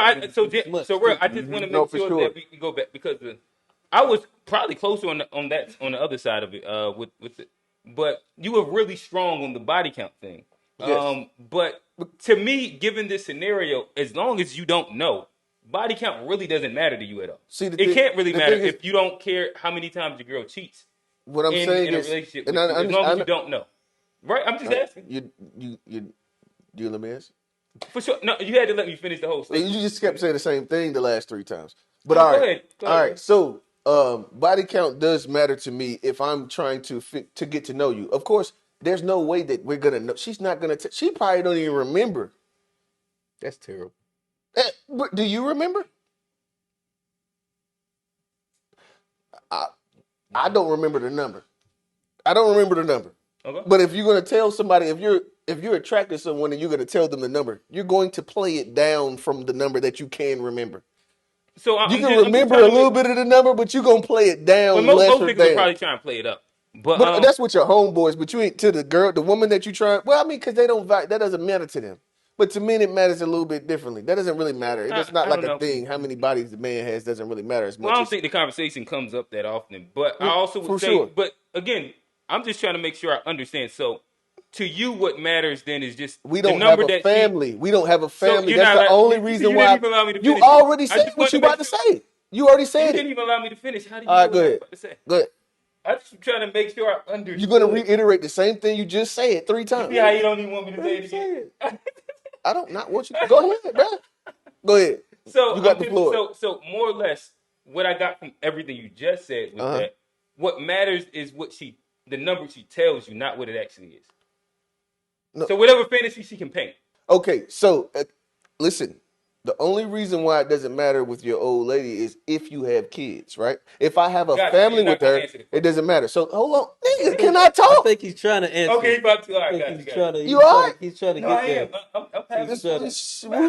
I just want to No, make for sure sure. that we can go back because I was probably closer on the other side of it with it, but you were really strong on the body count thing. Yes. But to me, given this scenario, as long as you don't know, body count really doesn't matter to you at all. See, It can't really matter thing is- if you don't care how many times your girl cheats What I'm saying in a is, relationship and with you, as long as you don't know. Right? I'm just asking. You let me ask? For sure. No, you had to let me finish the whole statement. You just kept saying the same thing the last 3 times. But No, all go right, ahead. Go all ahead. right. So body count does matter to me if I'm trying to get to know you. Of course, there's no way that we're gonna know. She's not gonna. She probably don't even remember. That's terrible. But do you remember? I don't remember the number. I don't remember the number. Okay. But if you're gonna tell somebody, if you're attracted to someone and you're gonna tell them the number, you're going to play it down from the number that you can remember. So You can remember a little bit of the number, but you're gonna play it down. Most lesser niggas will down. probably try and play it up. But that's with your homeboys. But you ain't to the woman that you try. Well, I mean, because they don't. That doesn't matter to them. But to men, it matters a little bit differently. That doesn't really matter. It's not I like don't a know. thing. How many bodies the man has doesn't really matter as much. Well, I don't think the conversation comes up that often. But I also would For say, sure. but again, I'm just trying to make sure I understand. So, to you, what matters then is just We the don't number have a that family. We don't have a family. you're That's not the allowed- only you reason didn't why even allow me to you finish. already I said just what wanted you to about to make sure- say. You already You said didn't it. even allow me to finish. How do you All know right, what go I was ahead. about to say? Go ahead. I'm just trying to make sure I understand. You're gonna reiterate the same thing you just said 3 times. See how you don't even want me to say it again? I don't not want you. Go ahead, bro. Go ahead. So You got the floor. So more or less, what I got from everything you just said was that what matters is the number she tells you, not what it actually is. No. So whatever fantasy she can paint. Okay, so listen. The only reason why it doesn't matter with your old lady is if you have kids, right? If I have a Gotcha. family You're not with her, gonna answer the question. it doesn't matter. So hold on, nigga, can I I talk? think he's trying to answer. Okay, about to. All right, I got think you. he's trying to. You all right? He's trying to No, get I there. am. I'm passing. This trying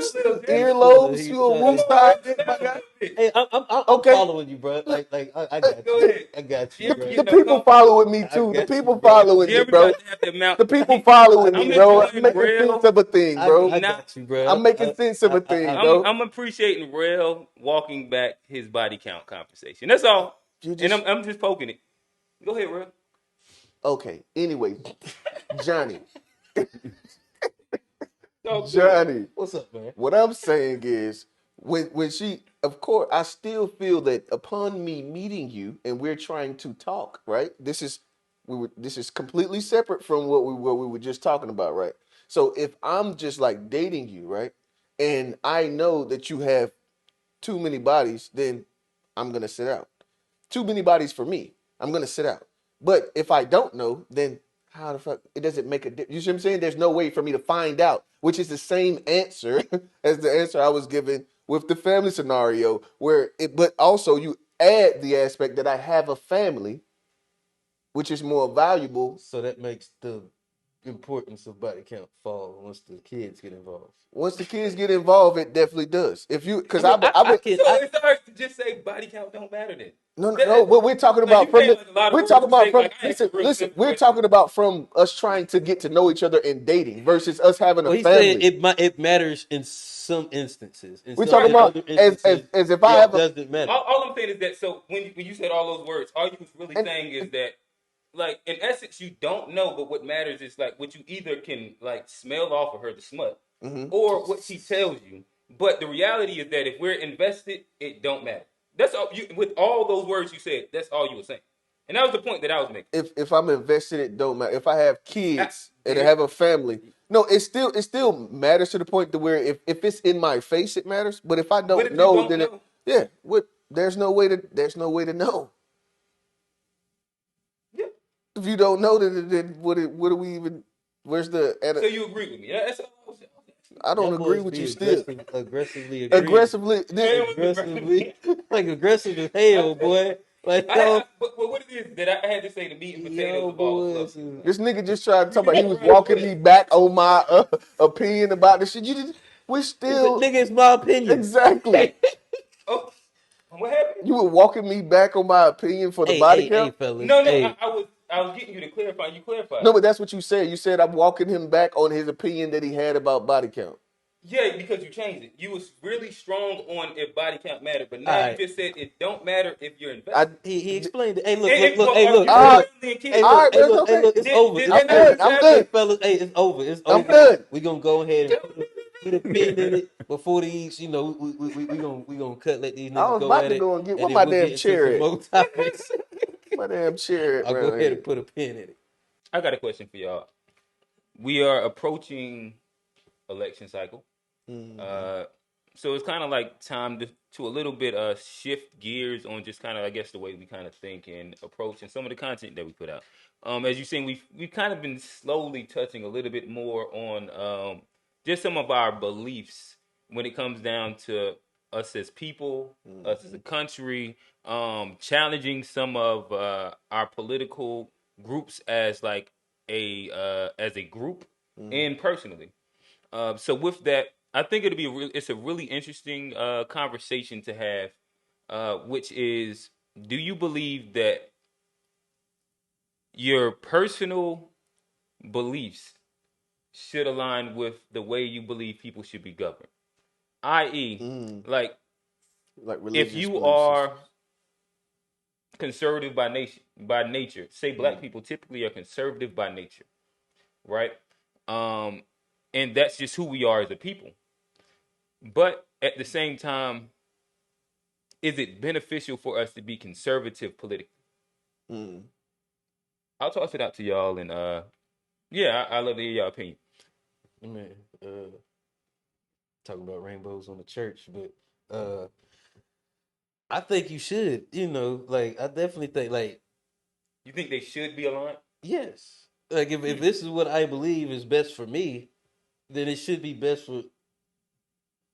earlobes, He's you a trying to- woosah dick, my guy. Hey, I'm Okay. following you, bro. Like I got Go you. ahead. I got you, Yeah, bro. yeah. The people following me I too. The got you, people bro. following me, Jeremy bro. about to have that mouth. The people following I'm me, bro. enjoying I'm making real- sense of a thing, bro. I got you, bro. I'm making sense of a thing, bro. I'm appreciating Rail walking back his body count conversation. That's all. You And just- I'm just poking it. Go ahead, Rail. Okay. Anyway, Johnny. Johnny. What's up, man? What I'm saying is, when she, of course, I still feel that upon me meeting you and we're trying to talk, right? This is completely separate from what we were just talking about, right? So if I'm just like dating you, right, and I know that you have too many bodies, then I'm gonna sit out. Too many bodies for me. I'm gonna sit out. But if I don't know, then how the fuck it doesn't make a difference. You see what I'm saying? There's no way for me to find out, which is the same answer as the answer I was given with the family scenario, where it but also you add the aspect that I have a family, which is more valuable. So that makes the importance of body count fall once the kids get involved. Once the kids get involved, it definitely does. If you, I because mean, I've been, So it's hard to just say body count don't matter then. no. What we're talking Like about you from saying the, like a lot of we're words talking to about say. from. Like I asked a real Listen. simple We're question. talking about from us trying to get to know each other and dating versus us having a Well, he said family. it matters in some instances. We're talking In Right. about other instances, as if I Yeah. have it a doesn't matter. All I'm saying is that so when you said all those words, all you was really and, saying is that like in essence you don't know, but what matters is like what you either can like smell off of her the smut, mm-hmm. or what she tells you. But the reality is that if we're invested, it don't matter. That's all you with all those words you said. That's all you were saying, and that was the point that I was making. If I'm invested, it don't matter. If I have kids and I Did have it? a family, no, it still matters to the point to where if it's in my face, it matters. But if I But don't if you know, don't then know, yeah, there's no way to know. yeah. If you don't know, then what do we even? Where's the? So you agree with me? That's all I was saying. I don't Y'all agree boys with you be still. aggressively agreeing. Aggressively, Man, it was Aggressively, aggressive. like aggressive as hell, boy. Like But what it is that I had to say the meat and potatoes y'all of all the boys fluff. is this nigga just tried to talk You about he got was to run with walking me it. back on my opinion about this shit. We it's a, still nigga, it's my opinion. exactly. Oh, what happened? You were walking me back on my opinion for the body Hey, count. fellas. No, Hey, I was getting you to clarify. You clarified No, it. but that's what you said. You said I'm walking him back on his opinion that he had about body count. Yeah, because you changed it. You was really strong on if body count mattered, but now all you right. just said it don't matter if you're I, invested. He explained it. Hey, look, But Hey, are look, you hey, all right, look. family and Hey, kids? all look, right, but it's Hey, okay. look, it's Did, over. did It's I'm that not over. done. just I'm happen? Hey, done. fellas, hey, it's over. It's I'm over. done. We gonna go ahead and put a pin in it before these. You know, we gonna cut. Let these I niggas was go about at to it, go and get and where then my we'll damn get into chair some at. more topics. My damn chair at I'll go around ahead here. and put a pin in it. I got a question for y'all. We are approaching election cycle. Mm-hmm. Uh, so it's kind of like time to a little bit shift gears on just kind of I guess the way we kind of think and approach and some of the content that we put out. As you've seen, we've kind of been slowly touching a little bit more on just some of our beliefs when it comes down to us as people, us as a country, challenging some of our political groups as like as a group Mm-hmm. and personally. So with that, I think it's a really interesting conversation to have, which is, do you believe that your personal beliefs should align with the way you believe people should be governed? I.e., Mm. like Like if religious you belief are systems. conservative by nature, say black Mm. people typically are conservative by nature, right? Um, and that's just who we are as a people. But at the same time, is it beneficial for us to be conservative politically? Mm. I'll toss it out to y'all, and yeah, I love to hear y'all opinion. Man, talking about rainbows on the church, but I think you should. You know, like I definitely think, like You think they should be aligned? yes, like if this is what I believe is best for me, then it should be best for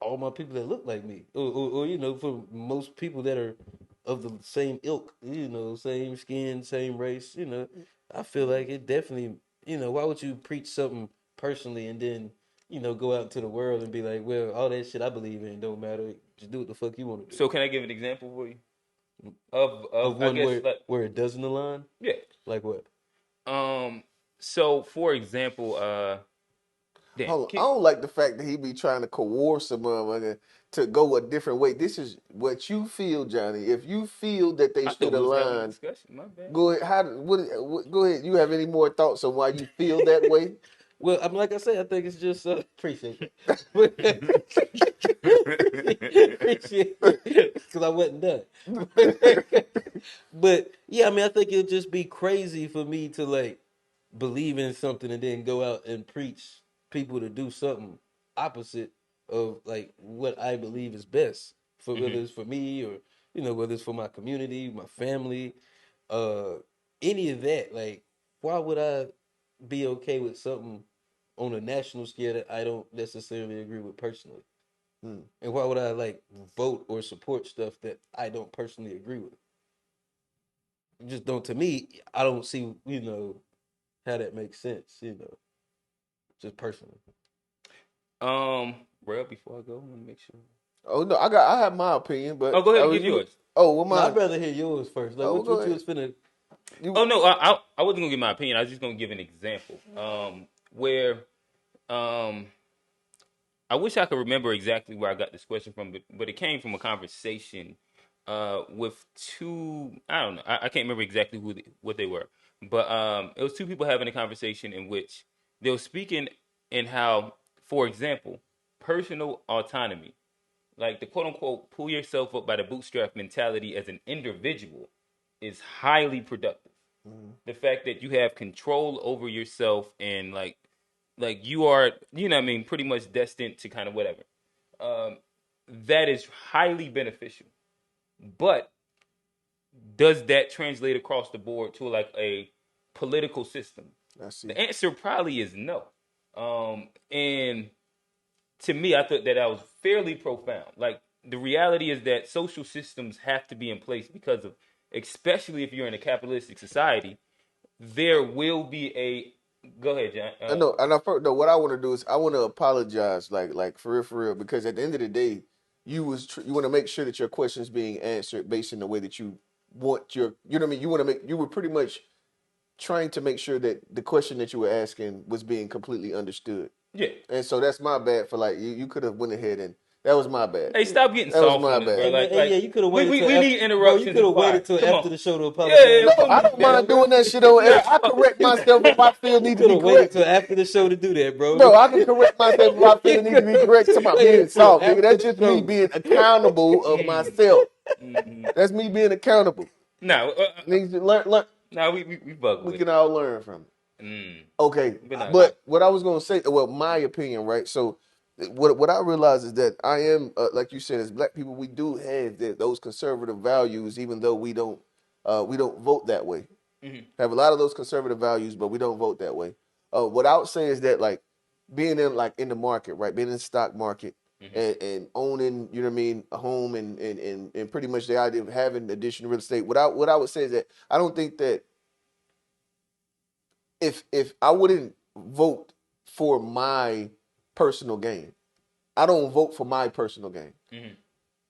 all my people that look like me, or you know, for most people that are of the same ilk, you know, same skin, same race. You know, I feel like it definitely. You know, why would you preach something personally and then go out into the world and be like, well, all that shit I believe in don't matter. Just do what the fuck you want to do. So can I give an example for you of Of I one guess like where it doesn't align, yeah. like what? So for example, Damn. Hold on. I don't like the fact that he be trying to coerce a motherfucker to go a different way. This is what you feel, Johnny. If you feel that they I thought should we was having a align, discussion. My bad. go ahead. Go ahead. You have any more thoughts on why you feel that way? Well, I'm like I said, I think it's just appreciate that. Appreciate it because I wasn't done. But yeah, I mean, I think it'd just be crazy for me to like believe in something and then go out and preach people to do something opposite of like what I believe is best for whether it's for me or whether it's for my community, my family, uh, any of that. Like, why would I be okay with something on a national scale that I don't necessarily agree with personally? Hmm. And why would I like vote or support stuff that I don't personally agree with? Just don't, to me, I don't see, how that makes sense, just personally. Well, before I go, I want to make sure. Oh no, I have my opinion, but Oh, go ahead and oh, give yours. well, No, I'd mine. rather hear yours first. Like, Oh, well, what, go what you ahead. was finna. Oh You, no, I wasn't gonna give my opinion. I was just gonna give an example. Where um I wish I could remember exactly where I got this question from, but it came from a conversation with two. I don't know. I can't remember exactly what they were, but it was two people having a conversation in which they were speaking in how, for example, personal autonomy, like the quote unquote pull yourself up by the bootstrap mentality as an individual, is highly productive. The fact that you have control over yourself and like you are, what I mean, pretty much destined to kind of whatever. Um, that is highly beneficial. But does that translate across the board to like a political system? I see. The answer probably is no. And to me, I thought that was fairly profound. Like the reality is that social systems have to be in place because of, especially if you're in a capitalistic society, there will be a. Go ahead, John. I know, and no, what I want to do is I want to apologize, like for real, because at the end of the day, you want to make sure that your question is being answered based on the way that you want you know what I mean. You were pretty much trying to make sure that the question that you were asking was being completely understood, Yeah. and so that's my bad for like you could have went ahead and that was my bad. Hey, stop getting That was soft my on us, bro. bad. Hey man, Like, hey, yeah, like you could have we, waited we, till we after, need bro. You interruptions could and have waited quiet. till Come after on. the show to Yeah, apologize. yeah, No, we don't I need don't to do that. mind doing that shit on air. I correct myself if I feel You need to could be have waited till corrected. after the show to do that, bro. No, I can correct myself if I feel You it need to be corrected. It's about being waited till soft, nigga. after That's the just me show. being accountable of Mm, myself. mm. That's me being accountable. No, Niggas just learn. no, we bug We with can it. all learn from it. Mm. Okay, But no, but what I was gonna say, well, my opinion, right? So, what I realize is that I am, like you said, as Black people, we do have those conservative values, even though we don't vote that way. mhm, Have a lot of those conservative values, but we don't vote that way. What I would say is that like being in the market, right? Being in the stock market mhm. and owning, you know what I mean, a home and pretty much the idea of having additional real estate. What I would say is that I don't think that if I wouldn't vote for my personal gain, I don't vote for my personal gain. Mhm.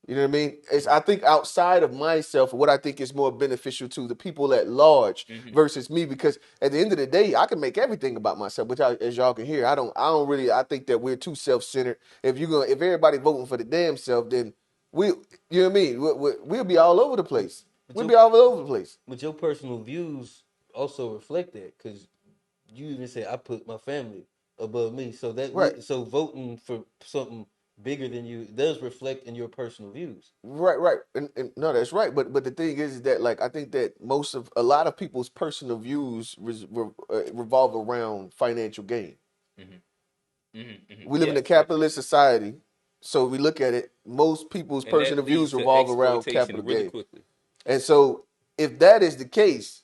You know what I mean? It's I think outside of myself, what I think is more beneficial to the people at large Mhm. versus me, because at the end of the day, I can make everything about myself. Which, as y'all can hear, I don't really. I think that we're too self-centered. If everybody voting for the damn self, then you know what I mean? We'll be all over the place. But We'll your be all over the place. but your personal views also reflect that because you even say I put my family above me. So Right. so voting for something bigger than you does reflect in your personal views. Right. And no, that's right. But the thing is that like I think that a lot of people's personal views revolve around financial gain. Mhm. Mhm. Mhm. We live in Yeah, a yeah, yeah. capitalist society, so we look at it. Most people's And that personal views leads to revolve around capital exploitation really gain, quickly. and so if that is the case,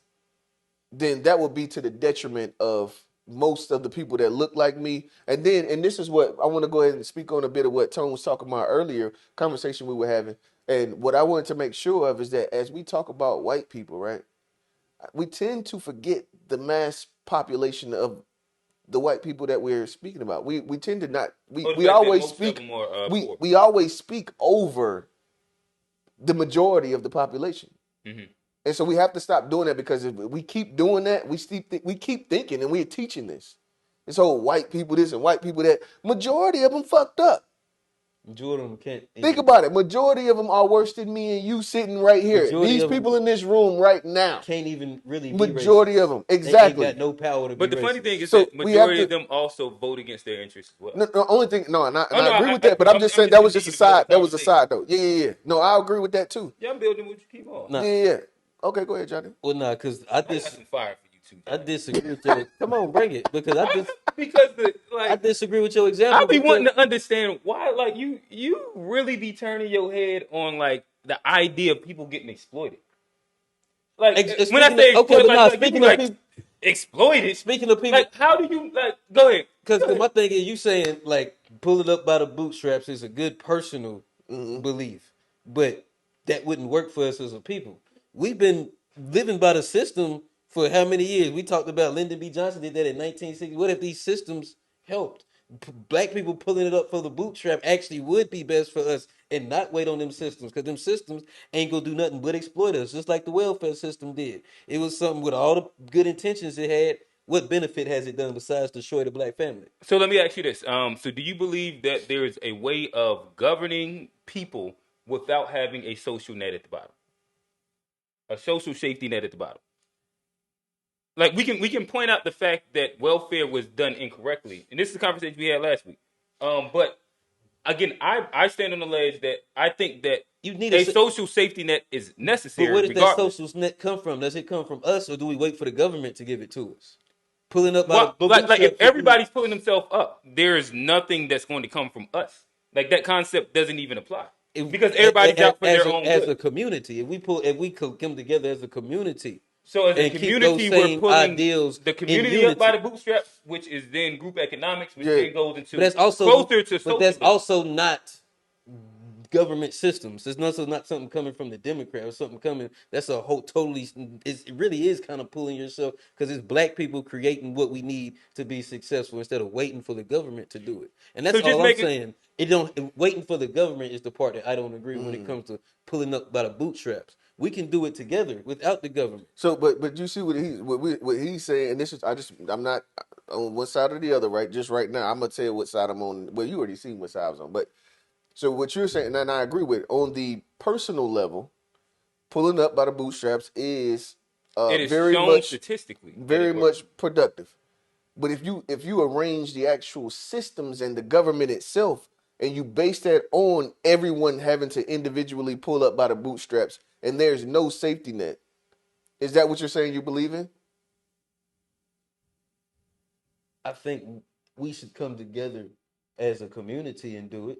then that would be to the detriment of most of the people that look like me. And this is what I want to go ahead and speak on a bit of what Tone was talking about earlier, conversation we were having. And what I wanted to make sure of is that as we talk about white people, right, we tend to forget the mass population of the white people that we're speaking about. We tend to not Or the we fact that always most of speak them are we poor. we always speak over the majority of the population. Mhm. And so we have to stop doing that because if we keep doing that, we keep thinking and we're teaching this. This whole white people this and white people that. Majority of them fucked up. Majority of them can't. Think about it. Majority of them are worse than me and you sitting right here. Majority These of them people in this room right now. can't even really be Majority racist. of them, exactly. They ain't got no power to be But the racist. funny thing is So that we have majority to- of them also vote against their interests as well. No, the only thing, no, and I no, agree I- with that, but I'm I'm just just saying that was just a continuing to side. build That was a conversation. side though. Yeah. No, I agree with that too. Yeah, I'm building what you keep on. Nah. Yeah. Okay, go ahead, Johnny. Well, nah, because I got some fire for you too. I Johnny. disagree with your. Come on, bring it. Because because I disagree with your example. I be because wanting to understand why, like you really be turning your head on like the idea of people getting exploited. Like when I say exploited, speaking of people, exploited. speaking of people, Like how do you like? Go ahead. because my thing is, you saying like pull it up by the bootstraps is a good personal belief, but that wouldn't work for us as a people. We've been living by the system for how many years? We talked about Lyndon B. Johnson did that in 1960. What if these systems helped? Black people pulling it up for the bootstrap actually would be best for us and not wait on them systems, because them systems ain't gonna do nothing but exploit us, just like the welfare system did. It was something with all the good intentions it had. What benefit has it done besides destroy the black family? So let me ask you this. So do you believe that there is a way of governing people without having a social net at the bottom, a social safety net at the bottom? Like we can point out the fact that welfare was done incorrectly, and this is a conversation we had last week. But again, I stand on the ledge that I think that You need a social safety net is necessary. But where does that regardless. social net come from? Does it come from us, or do we wait for the government to give it to us? Pulling up Well, by like if everybody's pulling themselves up, there is nothing that's going to come from us. Like that concept doesn't even apply because everybody's out for their own as good. a community. If we could come together as a community, So as a and keep those community, we're same pulling ideals the in community up by the unity. bootstraps, which is then group economics, which Yeah. then goes into But that's also closer to but socialism. that's also not government systems. It's also not something coming from the Democrat or something coming. That's a whole totally. It really is kind of pulling yourself, because it's black people creating what we need to be successful instead of waiting for the government to do it. And that's So just all I'm make it- saying. It don't waiting for the government is the part that I don't agree when it comes to pulling up by the bootstraps. We can do it together without the government. So, but you see what he's saying, and this is I'm not on one side or the other, right? Just right now, I'm gonna tell you what side I'm on. Well, you already seen what side I was on, but so what you're saying, and I agree with on the personal level, pulling up by the bootstraps is it is very shown much statistically that very it works. much productive. But if you arrange the actual systems and the government itself, and you base that on everyone having to individually pull up by the bootstraps, and there's no safety net, is that what you're saying you believe in? I think we should come together as a community and do it.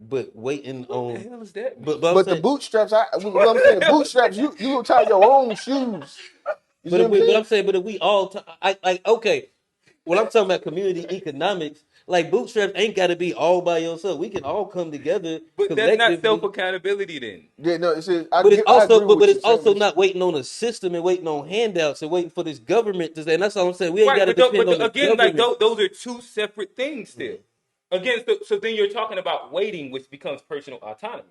But waiting What on the hell is that? but But the bootstraps, what I'm saying, bootstraps, you will tie your own shoes. You see what I'm saying? But I'm saying, but if we all, okay, when I'm talking about community economics, like bootstraps ain't got to be all by yourself. We can all come together But that's not collectively. self accountability then. Yeah, no, I But it's agree also, with but you, it's also Sam. not waiting on a system and waiting on handouts and waiting for this government to say. And that's all I'm saying. We ain't got Right, to but, depend on the again, like government. those are two separate things still. Again, so then you're talking about waiting, which becomes personal autonomy.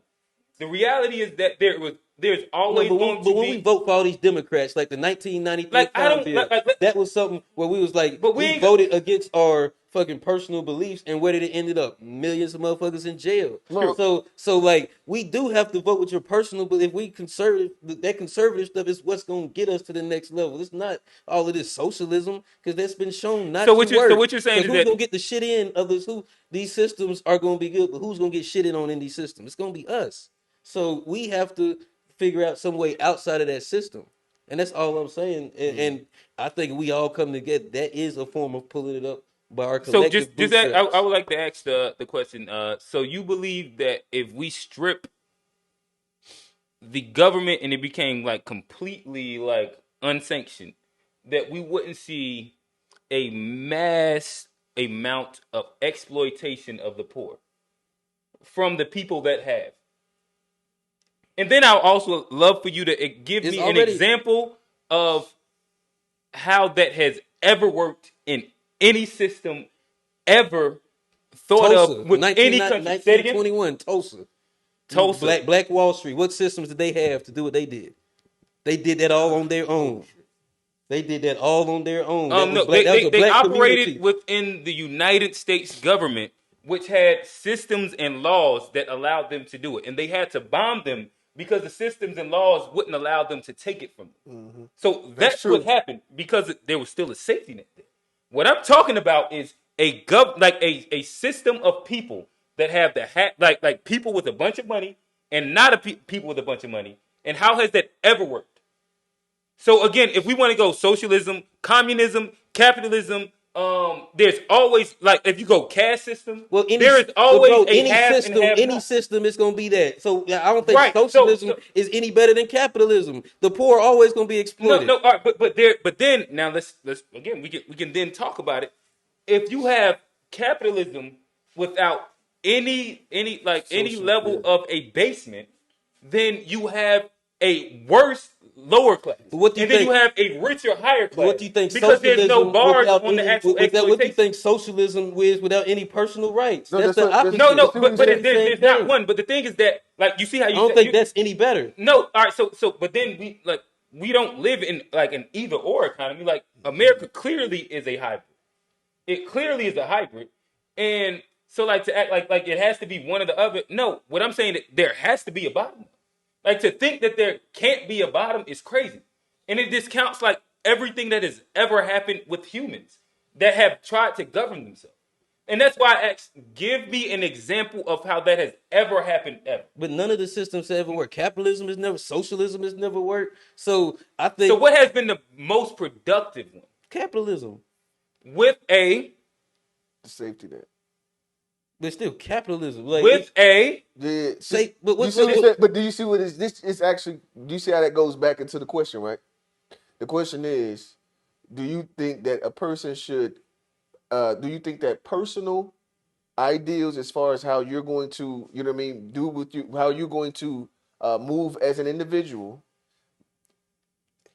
The reality is that there's No, always going but to when we be vote for all these Democrats, like the 1993 like I Farm don't Bill, like that was something where we was like, But we we ain't- voted against our fucking personal beliefs, and where did it ended up? Millions of motherfuckers in jail. Well- So like, we do have to vote with your personal, but if we conservative, that conservative stuff is what's going to get us to the next level. It's not all of this socialism, because that's been shown not So to what you're- work. so what you're saying 'Cause is who's that- going to get the shit in of this? Who these systems are going to be good, but who's going to get shitted on in these systems? It's going to be us. So we have to figure out some way outside of that system. And that's all I'm saying. And I think we all come together. That is a form of pulling it up by our So collective just that bootstraps. I would like to ask the question. So you believe that if we strip the government and it became like completely like unsanctioned, that we wouldn't see a mass amount of exploitation of the poor from the people that have. And then I'll also love for you to give It's me an already- example of how that has ever worked in any system ever thought Tulsa, of with any country. Say it again. 1921, Tulsa. Tulsa. Black Wall Street. What systems did they have to do what they did? They did that all on their own. They did that all on their own. No, That was a they black operated community. within the United States government, which had systems and laws that allowed them to do it, and they had to bomb them because the systems and laws wouldn't allow them to take it from them. Mm-hmm. So That's that's what true. happened because there was still a safety net there. What I'm talking about is a system of people that have like people with a bunch of money and not people with a bunch of money. And how has that ever worked? So again, if we want to go socialism, communism, capitalism, there's always like if you go caste system, Well, there is always a any have and have any not. system is going to be that. So I don't think Right. So, socialism is any better than capitalism. The poor are always going to be no, exploited. no, all right, but then now let's again we can then talk about it. If you have capitalism without any level of a basement, then you have a worse lower class, But what do you and then think? you have a richer higher But what class do you think because there's no socialism bars without on the any actual without what do you exploitation. think socialism is without any personal rights? No, That's that's the what. That's, opposite. No, that's no, what but you but said. Same there's not thing. one. But the thing is that like you see how I you don't said think that's any better. no. All right, but then we don't live in like an either or economy. Like America clearly is a hybrid. It clearly is a hybrid, and so like to act like it has to be one or the other. No, what I'm saying that there has to be a bottom. Like to think that there can't be a bottom is crazy, and it discounts like everything that has ever happened with humans that have tried to govern themselves. And that's why I asked, give me an example of how that has ever happened ever. But none of the systems have ever worked. Capitalism has never, socialism has never worked. So I So think what has been the most productive one? capitalism, With a The safety net. but still capitalism. Like with a Yeah. say, but You what? see what I'm saying? But do you see what is this? Is actually. Do you see how that goes back into the question, right? The question is, do you think that a person should? Do you think that personal ideals, as far as how you're going to, you know what I mean, do with you, how you're going to move as an individual,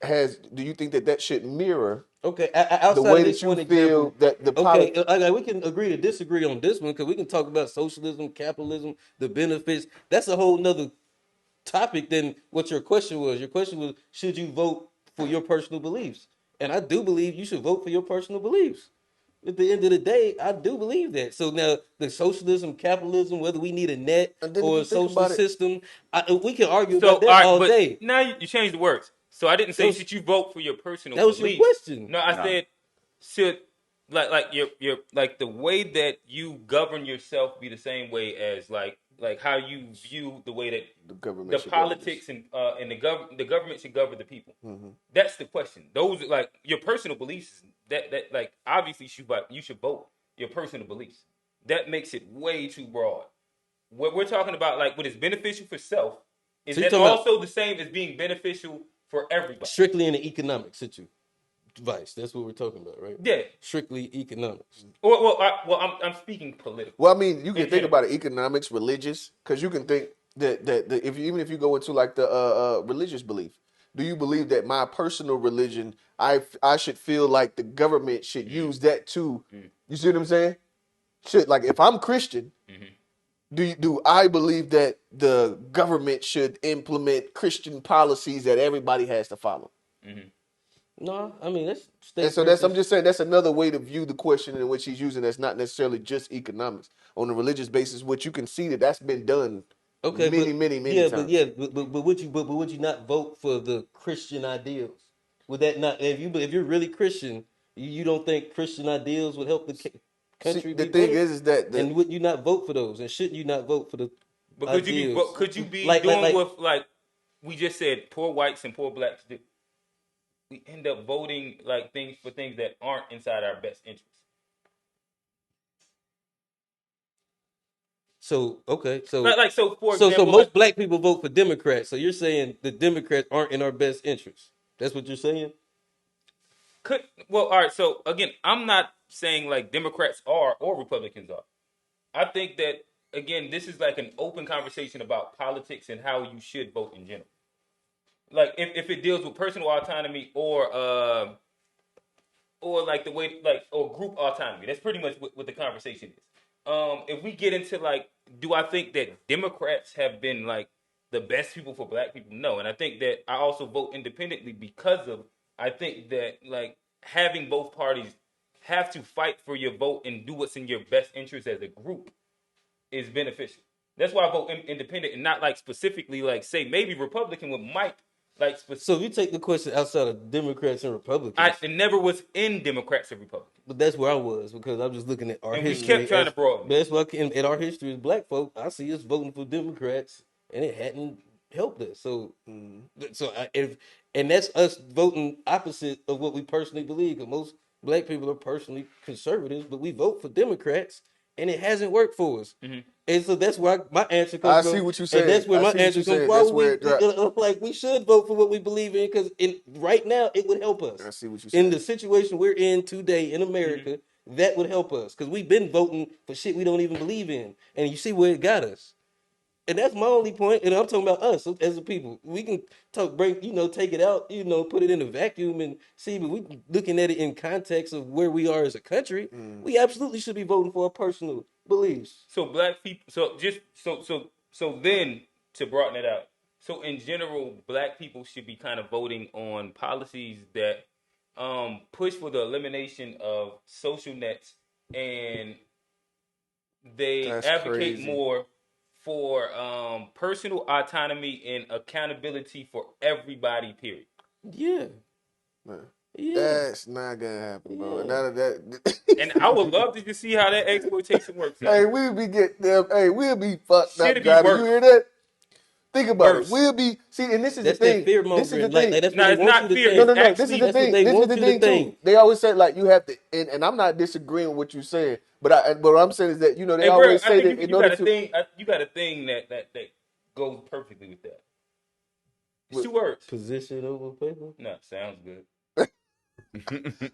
do you think that that should mirror Okay, the outside way of this that you one feel example, that the okay, politics? we can agree to disagree on this one because we can talk about socialism, capitalism, the benefits. That's a whole nother topic than what your question was. Your question was, should you vote for your personal beliefs? And I do believe you should vote for your personal beliefs. At the end of the day, I do believe that. So now the socialism, capitalism, whether we need a net And then if or you a think about socialist it, system, we can argue so about all that right, all but day. now you changed the words. So I didn't That say was, should you vote for your personal that was your beliefs. question. No, I No. said should like your like the way that you govern yourself be the same way as like how you view the way that the government the should govern this. politics and the government should govern the people. Mm-hmm. That's the question. Those are like your personal beliefs. That like obviously you should vote your personal beliefs. That makes it way too broad. What we're talking about, like what is beneficial for self, is So you're that talking about also the same as being beneficial for everybody. strictly in the economic situation. Vice. That's what we're talking about, right? Yeah. Strictly economics. I'm speaking political. Well, I mean, you can In think general. about it, economics, religious, because you can think that if even if you go into like the religious belief, do you believe that my personal religion, I should feel like the government should use that too? You see what I'm saying? Should, like, if I'm Christian, do I believe that the government should implement Christian policies that everybody has to follow? No, I mean that's And so that's, I'm just saying, that's another way to view the question in which he's using. That's not necessarily just economics on a religious basis, which you can see that that's been done okay, many yeah, times. but would you not vote for the Christian ideals? Would that not if you're really Christian, you don't think Christian ideals would help the See, country the be thing better? is that And would you not vote for those? And shouldn't you not vote for the But ideals? could you be Like- doing like- with like we just said poor whites and poor blacks do? We end up voting like things for things that aren't inside our best interest. So okay, so Like so for so example, most black people vote for Democrats. So you're saying the Democrats aren't in our best interest. That's what you're saying? all right. So again, I'm not saying like Democrats are or Republicans are. I think that again, this is like an open conversation about politics and how you should vote in general. Like if it deals with personal autonomy or like the way like or group autonomy. That's pretty much what the conversation is. If we get into like, do I think that Democrats have been like the best people for black people? No, and I think that I also vote independently because of I think that like having both parties have to fight for your vote and do what's in your best interest as a group is beneficial. That's why I vote independent and not like specifically like say maybe Republican with Mike. Like So if you take the question outside of Democrats and Republicans, it never was in Democrats or Republicans. but that's where I was because I'm just looking at our And we history. kept trying to broaden. But that's why in our history as black folk, I see us voting for Democrats, and it hadn't helped us. So, and that's us voting opposite of what we personally believe. Because most black people are personally conservatives, but we vote for Democrats, and it hasn't worked for us. Mm-hmm. And so that's why my answer comes from. I see what you're saying. And that's where my answer comes from. It Like we should vote for what we believe in because right now it would help us. I see what you're saying. In the situation we're in today in America, that would help us because we've been voting for shit we don't even believe in, and you see where it got us. And that's my only point. And I'm talking about us as a people. We can take it out, put it in a vacuum and see. But we looking at it in context of where we are as a country. We absolutely should be voting for our personal beliefs. So black people. So then to broaden it out. So in general, black people should be kind of voting on policies that push for the elimination of social nets, and they That's advocate crazy. more for personal autonomy and accountability for everybody. Period. Yeah. Man, Yeah. that's not gonna happen, bro. Yeah. None of that. And I would love to just see how that exploitation works out. Hey, we'll be getting them. Hey, we'll be fucked Shit'd up, be Johnny. worse. You hear that? Think about Worse. it. We'll be and this is That's the thing. that fear This is the mongering. thing. Like that's No, what they it's want not you to fear. think. No. Actually, This is the that's what thing. they This is want the you to thing think. too. They always say like you have to, and I'm not disagreeing with what you're saying, but what I'm saying is that they Hey, always bro, say I think that you in got order a to. thing. You got a thing that goes perfectly with that. It's 2 words. Position over paper. No, sounds good.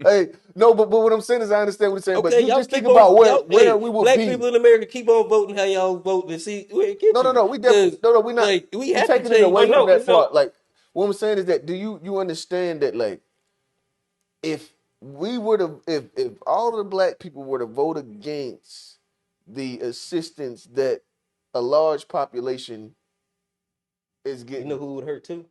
Hey, no, but what I'm saying is I understand what you're saying, but Okay, you y'all just think keep about on. Y'all, where we will black be. people in America keep on voting how y'all vote and see where it gets you. No, we definitely we're not. Like we We're have to taking it change. away no, from that no. part. Like what I'm saying is that do you understand that like if we were to if all the black people were to vote against the assistance that a large population is You getting, know who would hurt too?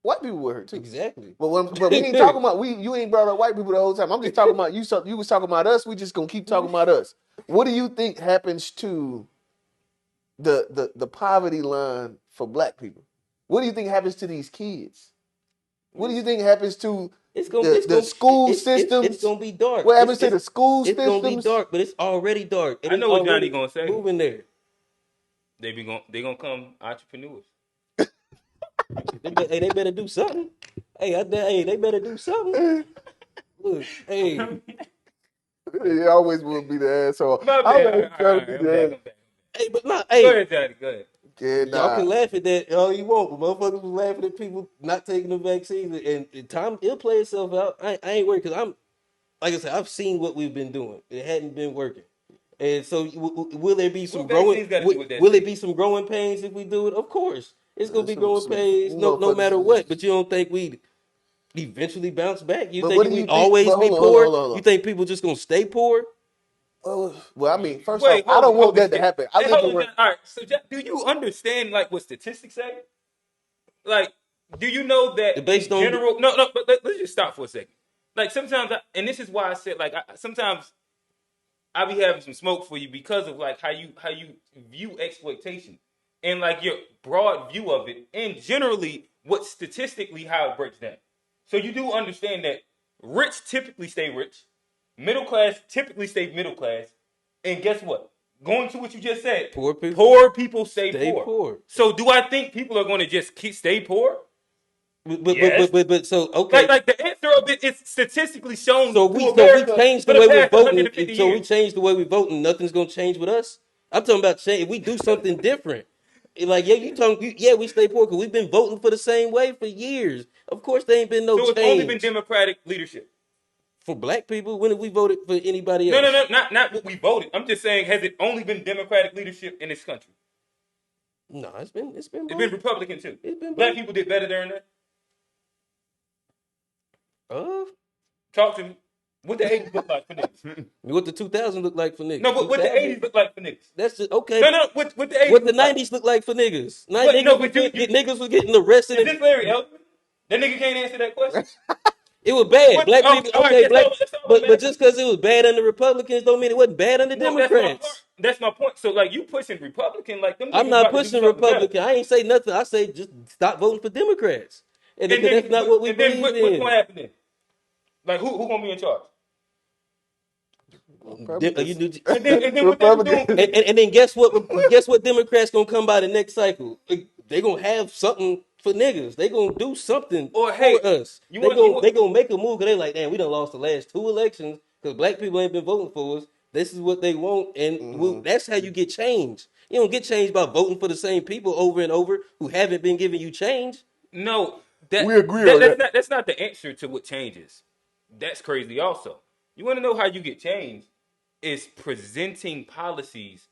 white people would hurt too. Exactly. But we ain't talking about you ain't brought up white people the whole time. I'm just talking about you. So you was talking about us. We just gonna keep talking about us. What do you think happens to the poverty line for black people? What do you think happens to these kids? What do you think happens to the school systems? It's gonna be dark. What happens to the school It's systems? gonna be dark, but it's already dark. I know what Johnny gonna say. Moving there. They gonna come entrepreneurs. They better do something. They better do something. Look, hey, He always will be the asshole. My I'm bad. trying to be I'm the back. hey, but not Go hey. ahead, Johnny. Go ahead. Yeah, Y'all can laugh at that all you want, but motherfuckers was laughing at people not taking the vaccine, and time it'll play itself out. I ain't worried because I'm, like I said, I've seen what we've been doing. It hadn't been working, and so will there be some What growing? vaccines gotta do with that Will it shit? be some growing pains if we do it? Of course, it's gonna be Some- growing some pains, no motherfuckers matter is- what. But you don't think we eventually bounce back? You But think what do we you think- always but be hold on, poor? hold on. You think people just gonna stay poor? Well, I mean, first Wait, off, I don't want that to shit. happen. Hey, hold on, John. All right. So, do you understand like what statistics say? Like, do you know that Based in on general? No. But let's just stop for a second. Like sometimes, and this is why I said like sometimes I be having some smoke for you because of like how you view exploitation and like your broad view of it, and generally what statistically how it breaks down. So you do understand that rich typically stay rich, middle class typically stay middle class, and guess what? Going to what you just said, Poor people stay stay poor. poor. So do I think people are going to just stay poor? But so okay. Like the answer of it is statistically shown So through we America changed for the the way we're past voting. 150 So we years. changed the way we vote, and nothing's gonna change with us. I'm talking about change. If we do something different, like we stay poor because we've been voting for the same way for years. Of course, there ain't been no So it's change only been Democratic leadership. for black people. When have we voted for anybody No, else? not what we voted. I'm just saying, has it only been Democratic leadership in this country? No, it's been It's both. been Republican too. It's been Black both. people did better during that. Talk to me. What the 80s look like for niggas? What the 2000s look like for niggas? No, but what the 80s look like for niggas? That's just okay. No, what the 80s What the look like? 90s look like for niggas? But Niggas was getting arrested. Is this Larry Elderman? That nigga can't answer that question. It was bad. Black people, all right, okay, black, that's all I'm but asking. just because it was bad under Republicans don't mean it wasn't bad under No, that's my part. Democrats. That's my point. So like you pushing Republican, like them I'm niggas not about to do pushing something better. Republican. I ain't say nothing. I say just stop voting for Democrats, and And because then that's not what we believe what's in. gonna happen then? Like who gonna be in charge? You Republicans. do, And then what they gonna do? Republicans. and then guess what? Guess what? Democrats gonna come by the next cycle. They gonna have something for niggas. They gonna do something Or for hey, us. you want They gonna make a move. Cause they like, damn, we done lost the last 2 elections because black people ain't been voting for us. This is what they want, and that's how you get change. You don't get change by voting for the same people over and over who haven't been giving you change. no, We agree on that. that's not the answer to what changes. That's crazy. Also, you want to know how you get change? Is presenting policies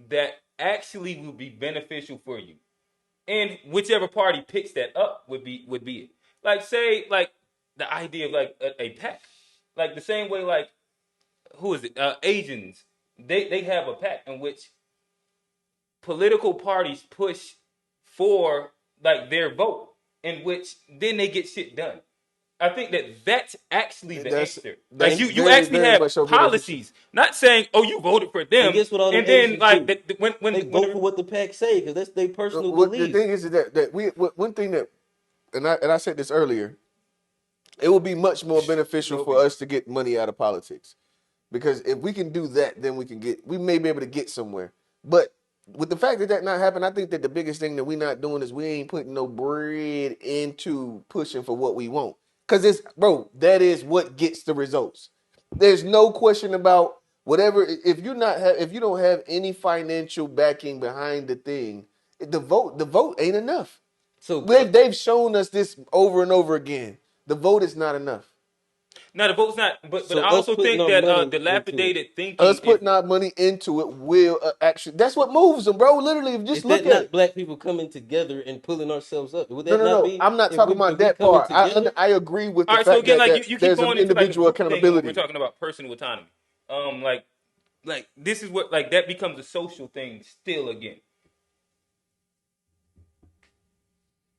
that actually will be beneficial for you, and whichever party picks that up would be it. Like say like the idea of like a pack, like the same way like who is it? Asians. They have a pack in which political parties push for like their vote, in which then they get shit done. I think that's actually the answer. Like you very, actually very have much so beneficial. policies, not saying oh you voted for And them, guess what all them and then Asians like do? when They vote for what the pack say because that's their personal What the beliefs. thing is that one thing that, and I said this earlier, it would be much more beneficial for us to get money out of politics. Because if we can do that, then we may be able to get somewhere. But with the fact that not happened, I think that the biggest thing that we're not doing is we ain't putting no bread into pushing for what we want. Cause that is what gets the results. There's no question about whatever. If you don't have any financial backing behind the thing, the vote ain't enough. So They've shown us this over and over again. The vote is not enough. now the vote's not, but so I us also putting think our that money into it. dilapidated thinking Us is putting our money into it will actually. That's what moves them, bro. Literally, Is just that look at not it. black people coming together and pulling ourselves up? Would No, that no, not no. be I'm not talking about if we that coming part. together? I agree with all the right. So fact again, that, like that you keep there's an going into like a individual group thing when we're accountability. talking about personal autonomy. Like this is what like that becomes a social thing still again.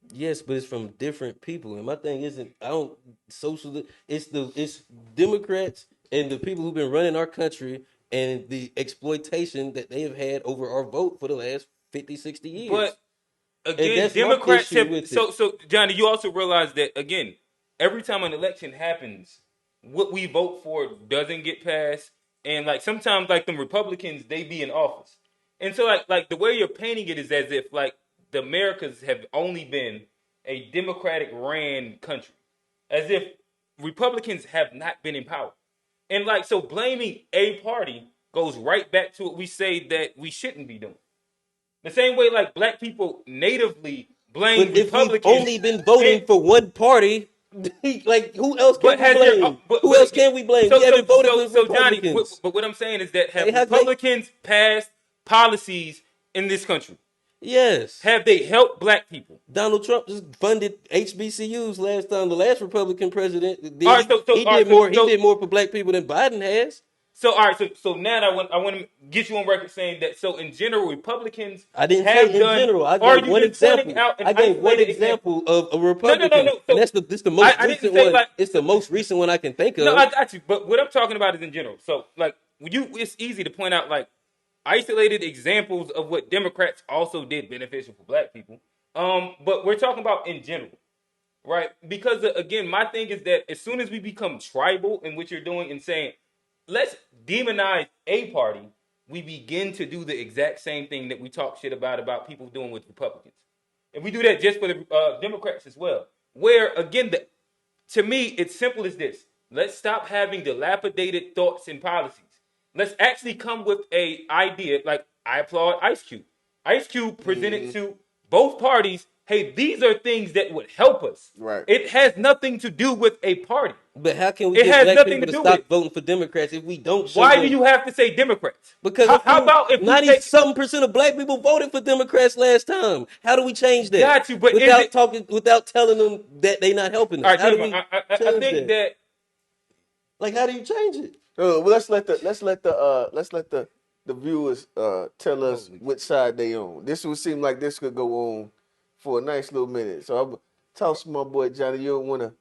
Yes, but it's from different people. And my thing isn't I don't social it's Democrats and the people who've been running our country and the exploitation that they have had over our vote for the last 50, 60 years. But And again, that's my Democrats issue have with it. so Johnny, you also realize that again, every time an election happens, what we vote for doesn't get passed, and like sometimes like them Republicans they be in office, and so like the way you're painting it is as if like the Americas have only been a Democratic ran country, as if Republicans have not been in power, and like so blaming a party goes right back to what we say that we shouldn't be doing. The same way, like black people natively blame But if we've Republicans, only been and voting for one party, like who else can but we has there, blame? Who but else again, can we blame? We haven't voted for so Johnny, Republicans. but what I'm saying is that Hey, have have they? Republicans passed policies in this country? Yes. Have they helped black people? Donald Trump just funded HBCUs last time. The last Republican president All did right, he all right, did more. He did more for black people than Biden has. all right, so now I want to get you on record saying that. So in general, Republicans I didn't have say in done. general. I Or are gave you one just pointing example. out an I gave one isolated example? example of a No, no, no, Republican, no. and So this the most I didn't recent say one. like It's the most recent one I can think no, of. I got you. But what I'm talking about is in general. So like it's easy to point out like isolated examples of what Democrats also did beneficial for black people. But we're talking about in general, right? Because again, my thing is that as soon as we become tribal in what you're doing and saying, let's demonize a party, we begin to do the exact same thing that we talk shit about people doing with Republicans. And we do that just for the Democrats as well. Where again, to me, it's simple as this. Let's stop having dilapidated thoughts and policies. Let's actually come with a idea. Like I applaud Ice Cube. Ice Cube presented to both parties, hey, these are things that would help us. Right. It has nothing to do with a party. But how can we It get has black nothing people to to do with stop it. voting for Democrats if we don't show Why do them? you have to say Democrats? Because How about if we 90 take something percent of black people voted for Democrats last time? How do we change that? got you, but is it Without telling them that they not helping all us? right, How do gentlemen, we I change think that? that Like, how do you change it? Well, let's let the viewers tell us which side they on. This would seem like this could go on for a nice little minute. So I'm toss my boy Johnny. You don't want to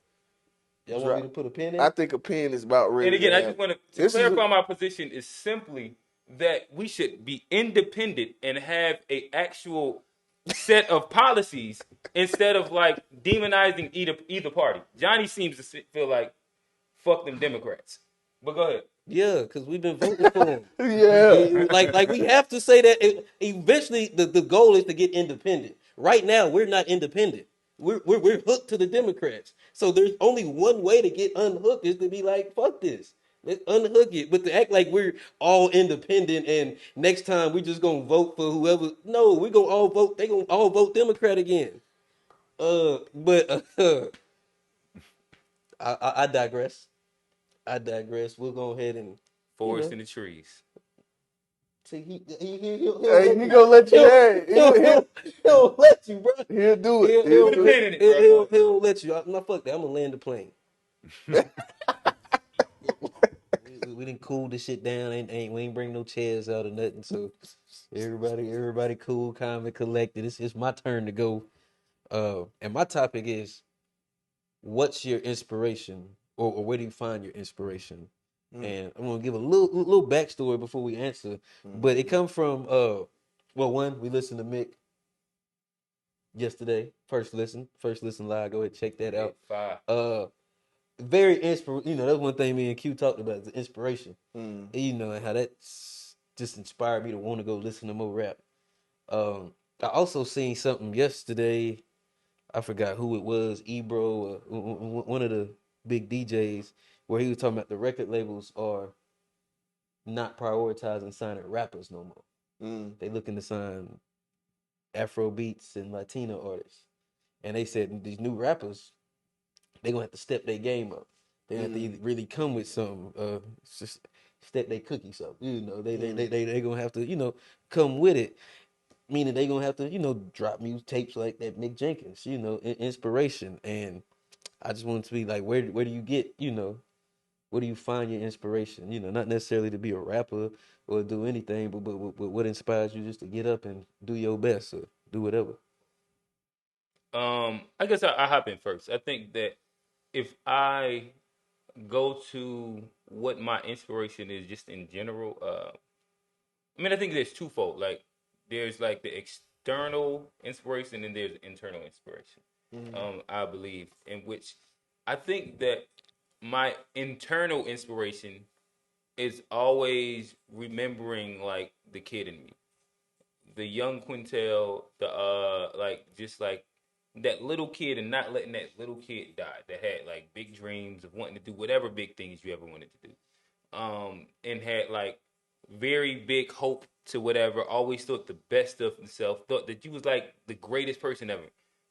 Y'all want me to put a pin in? I think a pin is about ready. And again, to I just want to clarify my position is simply that we should be independent and have a actual set of policies instead of like demonizing either party. Johnny seems to feel like fuck them Democrats. But go ahead. Yeah, because we've been voting for him. Yeah. Like we have to say that eventually the goal is to get independent. Right now, we're not independent. We're hooked to the Democrats. So there's only one way to get unhooked is to be like, fuck this. Let's unhook it. But to act like we're all independent and next time we're just gonna vote for whoever. No, we're gonna all vote. They gonna all vote Democrat again. But I digress. I digress. We'll go ahead and Forest in the trees. see Hey, he gonna let you have it. he'll let you, bro. He'll do it. He'll Put a pin in it, bro. he'll let you. No, fuck that. I'm gonna land the plane. We didn't cool this shit down. We ain't bring no chairs out or nothing. So everybody cool, calm, and collected. It's my turn to go. And my topic is, what's your inspiration, or where do you find your inspiration? And I'm gonna give a little backstory before we answer. But it come from well, one, we listened to Mick yesterday. First listen live. Go ahead, check that out. Very inspirational. You know, that's one thing me and Q talked about, is the inspiration. You know, and how that just inspired me to want to go listen to more rap. I also seen something yesterday. I forgot who it was, Ebro, one of the big DJs, where he was talking about the record labels are not prioritizing signing rappers no more. They looking to sign Afro beats and Latino artists. And they said these new rappers, they gonna have to step their game up. They have to really come with something. Just step their cookies up. You know, they gonna have to, you know, come with it. Meaning they gonna have to, you know, drop music tapes like that Mick Jenkins, you know, inspiration. And I just wanted to be like, where do you get, you know, where do you find your inspiration? You know, not necessarily to be a rapper or do anything, but what inspires you just to get up and do your best or do whatever. I guess I hop in first. I think that if I go to what my inspiration is just in general, I mean, I think there's twofold. Like, there's like the external inspiration and there's internal inspiration. I believe, in which I think that my internal inspiration is always remembering like the kid in me, the young Quintel, the like just like that little kid, and not letting that little kid die that had like big dreams of wanting to do whatever big things you ever wanted to do, and had like very big hope to whatever, always thought the best of himself, thought that you was like the greatest person ever.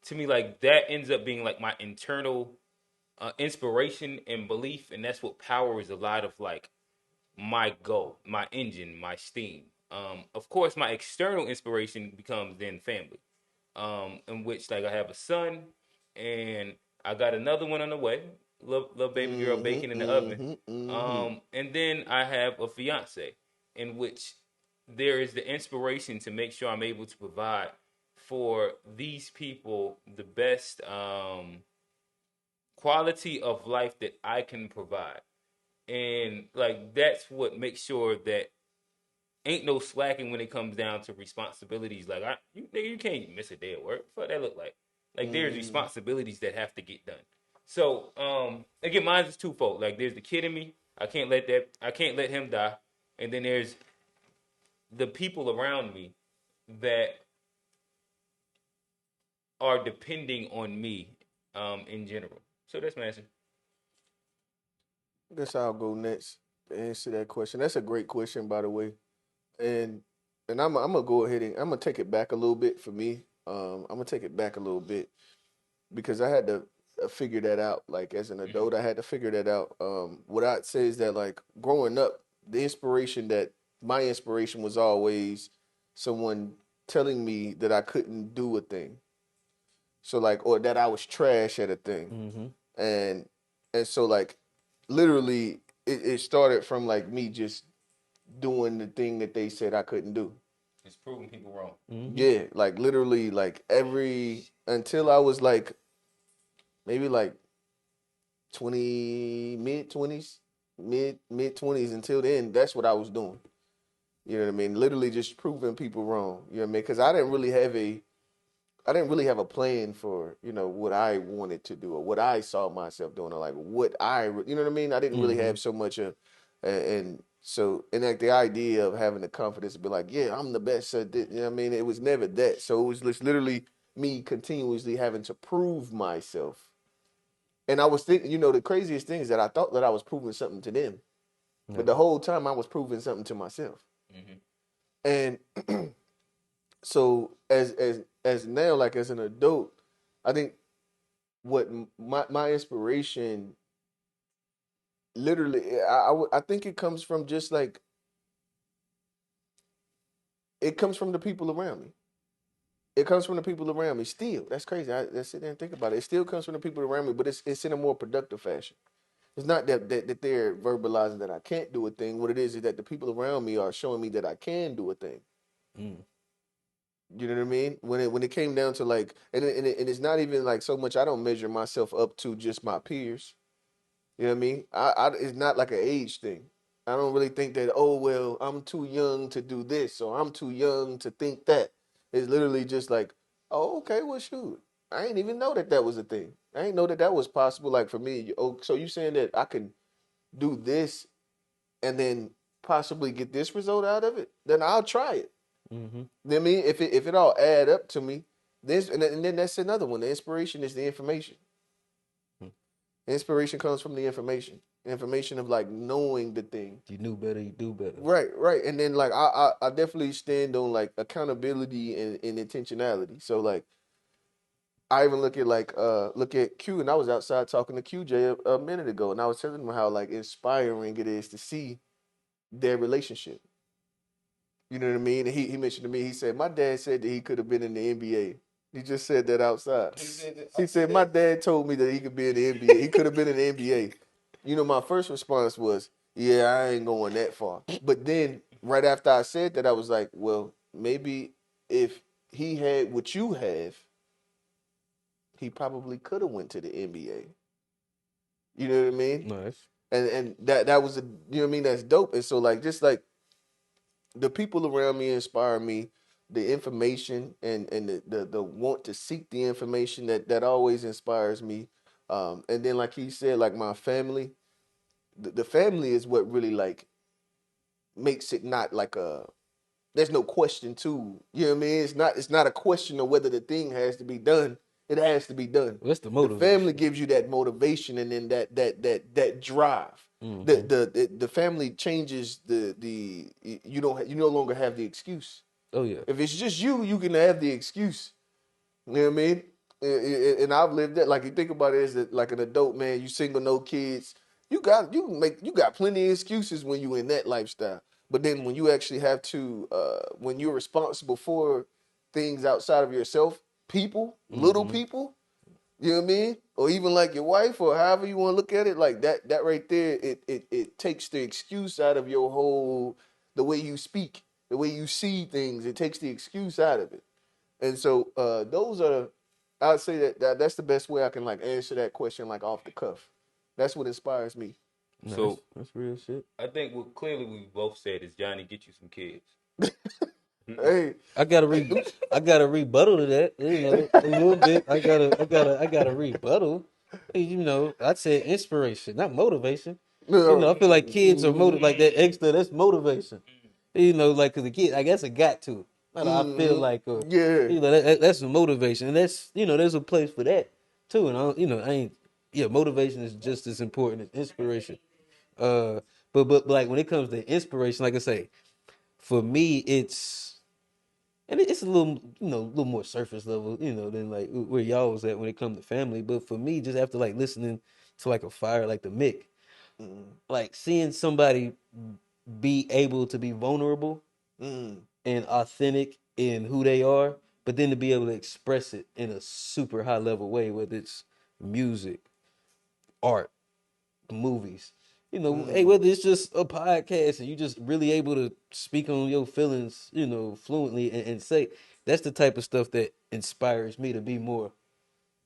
To me, like that ends up being like my internal inspiration and belief, and that's what powers a lot of like my goal, my engine, my steam. Of course, my external inspiration becomes then family, in which like I have a son, and I got another one on the way, little baby girl baking in the oven. And then I have a fiance, in which there is the inspiration to make sure I'm able to provide for these people the best quality of life that I can provide. And like that's what makes sure that ain't no slacking when it comes down to responsibilities. Like you can't miss a day at work. What that look like? Like there's responsibilities that have to get done. So again, mine is twofold. Like there's the kid in me. I can't let him die. And then there's the people around me that are depending on me in general. So that's my answer. I guess I'll go next to answer that question. That's a great question, by the way. And I'm gonna go ahead and I'm gonna take it back a little bit for me. I'm gonna take it back a little bit because I had to figure that out. Like as an adult, I had to figure that out. What I'd say is that like growing up, my inspiration was always someone telling me that I couldn't do a thing. So like, or that I was trash at a thing, and so like, literally, it started from like me just doing the thing that they said I couldn't do. It's proving people wrong. Yeah, like literally, like until I was like maybe like mid 20s, mid 20s. Until then, that's what I was doing. You know what I mean? Literally just proving people wrong. You know what I mean? Because I didn't really have a plan for, what I wanted to do or what I saw myself doing or like you know what I mean? I didn't really have so much and like the idea of having the confidence to be like, yeah, I'm the best at this, you know what I mean? It was never that. So it was just literally me continuously having to prove myself. And I was thinking, the craziest thing is that I thought that I was proving something to them, but the whole time I was proving something to myself. And so as now, like as an adult, I think what my inspiration literally, I think it comes from just like it comes from the people around me. It comes from the people around me. Still, that's crazy. I sit there and think about it. It still comes from the people around me, but it's in a more productive fashion. It's not that they're verbalizing that I can't do a thing. What it is that the people around me are showing me that I can do a thing. You know what I mean? When it came down to like, and it's not even like so much. I don't measure myself up to just my peers. You know what I mean? It's not like an age thing. I don't really think that, oh, well, I'm too young to do this or I'm too young to think that. It's literally just like, oh, okay, well, shoot. I ain't even know that was a thing. I ain't know that was possible. Like for me, oh, so you saying that I can do this and then possibly get this result out of it? Then I'll try it. Mm-hmm. You know what I mean? If it all add up to me, and then that's another one. The inspiration is the information. Inspiration comes from the information of like knowing the thing. You knew better, you do better. Right. And then like I definitely stand on like accountability and intentionality. So like I even look at Q, and I was outside talking to QJ a minute ago, and I was telling him how like inspiring it is to see their relationship. You know what I mean? And he mentioned to me, he said, my dad said that he could have been in the NBA. He just said that outside. He said, my dad told me that he could be in the NBA. He could have been in the NBA. My first response was, yeah, I ain't going that far. But then right after I said that, I was like, well, maybe if he had what you have, he probably could have went to the NBA. You know what I mean? Nice. And that was you know what I mean? That's dope. And so like just like the people around me inspire me. The information and the want to seek the information that always inspires me. And then like he said, like my family, the family is what really like makes it not like there's no question to, you know what I mean? It's not a question of whether the thing has to be done. It has to be done. What's the The motivation? family gives you that motivation and then that drive. Mm-hmm. The family changes you no longer have the excuse. Oh yeah. If it's just you can have the excuse. You know what I mean? And I've lived that. Like you think about it as like an adult man, you single, no kids. You got plenty of excuses when you in that lifestyle. But then when you actually have to, when you're responsible for things outside of yourself, people, little people, you know what I mean? Or even like your wife or however you want to look at it, like that right there, it takes the excuse out of your whole, the way you speak, the way you see things, it takes the excuse out of it. And so those are, I'd say that's the best way I can like answer that question like off the cuff. That's what inspires me. No, So that's real shit. I think what clearly we both said is Johnny, get you some kids. Hey, I gotta rebuttal to that, a little bit. I gotta rebuttal. I said inspiration, not motivation. no, I feel like kids are like that extra. That's motivation. Like cause the kid, I guess I got to. I feel like, yeah, that's a motivation, and that's there's a place for that too. And I ain't. Yeah, motivation is just as important as inspiration. Uh, but like when it comes to inspiration, like I say, for me, it's a little, a little more surface level, than like where y'all was at when it comes to family. But for me, just after like listening to like a fire like the Mick, like seeing somebody be able to be vulnerable and authentic in who they are, but then to be able to express it in a super high level way, whether it's music, art, movies. Hey, whether it's just a podcast and you just really able to speak on your feelings, fluently and say that's the type of stuff that inspires me to be more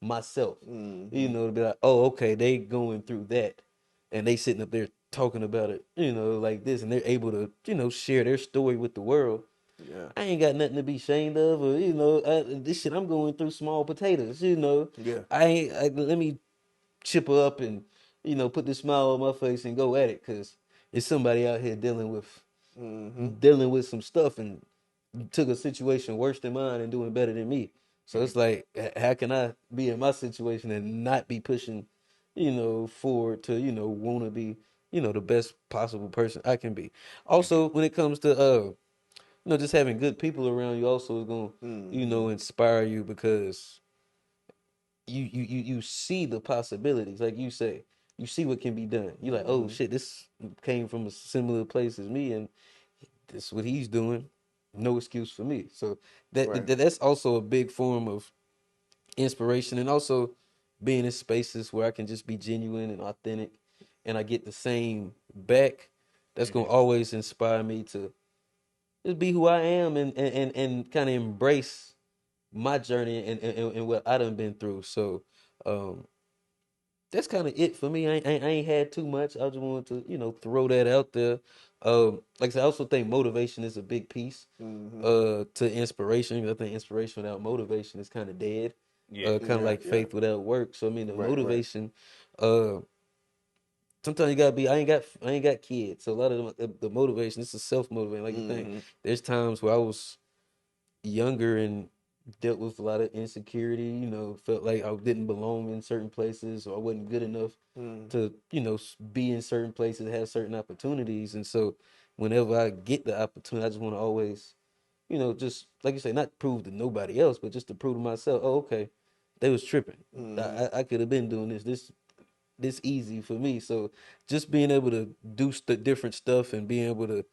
myself. Mm-hmm. You know, to be like, oh, okay, they going through that, and they sitting up there talking about it, you know, like this, and they're able to, you know, share their story with the world. Yeah. I ain't got nothing to be ashamed of, or you know, this shit I'm going through small potatoes. You know, Yeah. let me chip her up and you know put this smile on my face and go at it because it's somebody out here Mm-hmm. dealing with some stuff and took a situation worse than mine and doing better than me. So it's like, how can I be in my situation and not be pushing, you know, forward to, you know, want to be, you know, the best possible person I can be. Also, when it comes to, you know, just having good people around you also is going to, you Mm-hmm. know, inspire you because you see the possibilities. Like you say, you see what can be done. You're like, oh Mm-hmm. shit, this came from a similar place as me and this is what he's doing. No excuse for me. So Right. that's also a big form of inspiration, and also being in spaces where I can just be genuine and authentic, and I get the same back. That's gonna always inspire me to just be who I am and kind of embrace my journey and what I done been through. So um, that's kind of it for me. I ain't had too much. I just wanted to, you know, throw that out there. Like I said, I also think motivation is a big piece Mm-hmm. to inspiration. I think inspiration without motivation is kind of dead. Yeah. Kind of Yeah. like Yeah. faith without work. So I mean, the Right. Right. motivation. Uh, Sometimes you gotta be. I ain't got kids, so a lot of the motivation. This is self motivating. Like you think, Mm-hmm. there's times where I was younger and dealt with a lot of insecurity, you know, felt like I didn't belong in certain places or I wasn't good enough Mm-hmm. to, you know, be in certain places, have certain opportunities. And so whenever I get the opportunity, I just want to always, you know, just like you say, not prove to nobody else, but just to prove to myself, oh, okay, they was tripping. Mm-hmm. I could have been doing this easy for me. So just being able to do different stuff and being able to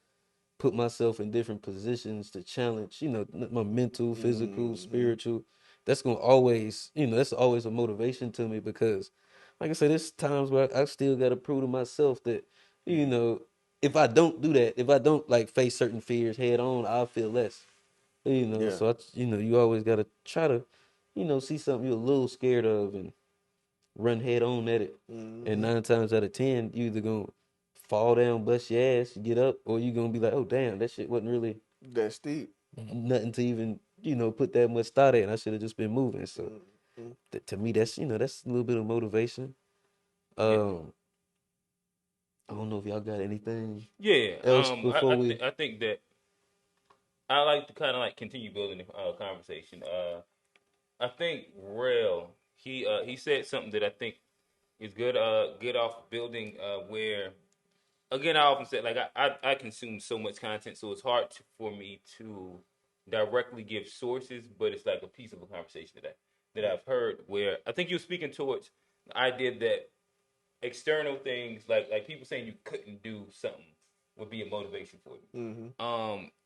put myself in different positions to challenge, you know, my mental, physical, Mm-hmm. spiritual. That's gonna always, you know, that's always a motivation to me because, like I said, there's times where I still got to prove to myself that, you know, if I don't do that, if I don't like face certain fears head on, I'll feel less. You know, Yeah. so you know, you always got to try to, you know, see something you're a little scared of and run head on at it. And Mm-hmm. 9 times out of 10, you either gonna fall down, bust your ass, get up, or you gonna be like, oh damn, that shit wasn't really That's deep. nothing to even, you know, put that much thought in. I should have just been moving. So Mm-hmm. to me, that's, you know, that's a little bit of motivation. Yeah. Um, I don't know if y'all got anything Yeah. else before we. I think that I like to kind of like continue building the conversation. I think Rail he said something that I think is good. Good off building where again I often say like I consume so much content, so it's hard for me to directly give sources, but it's like a piece of a conversation that I've heard where I think you're speaking towards the idea that external things like people saying you couldn't do something would be a motivation for you. Mm-hmm.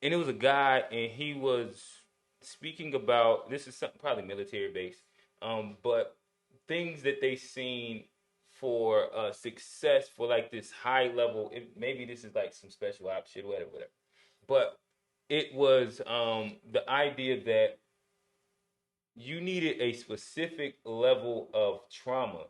And it was a guy, and he was speaking about this is something probably military based, but things that they seen for success for like this high level. Maybe this is like some special ops shit, whatever, whatever. But it was the idea that you needed a specific level of trauma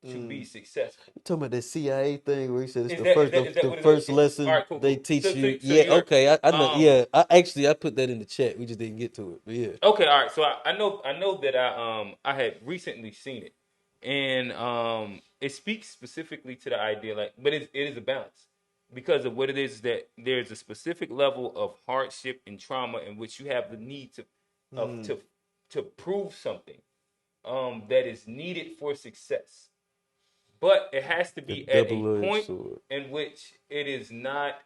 to be Mm. successful. You talking about that CIA thing where he said it's Is the that is first that is that the what it is? first All lesson right, cool, they cool. teach you? So Yeah, you heard okay, I know. um Yeah, I put that in the chat. We just didn't get to it, but yeah. okay, all right. So I know that I had recently seen it, and it speaks specifically to the idea like, but it is a balance because of what it is that there's a specific level of hardship and trauma in which you have the need to of Mm. to prove something that is needed for success, but it has to A be at a double-edged point sword. in which it is not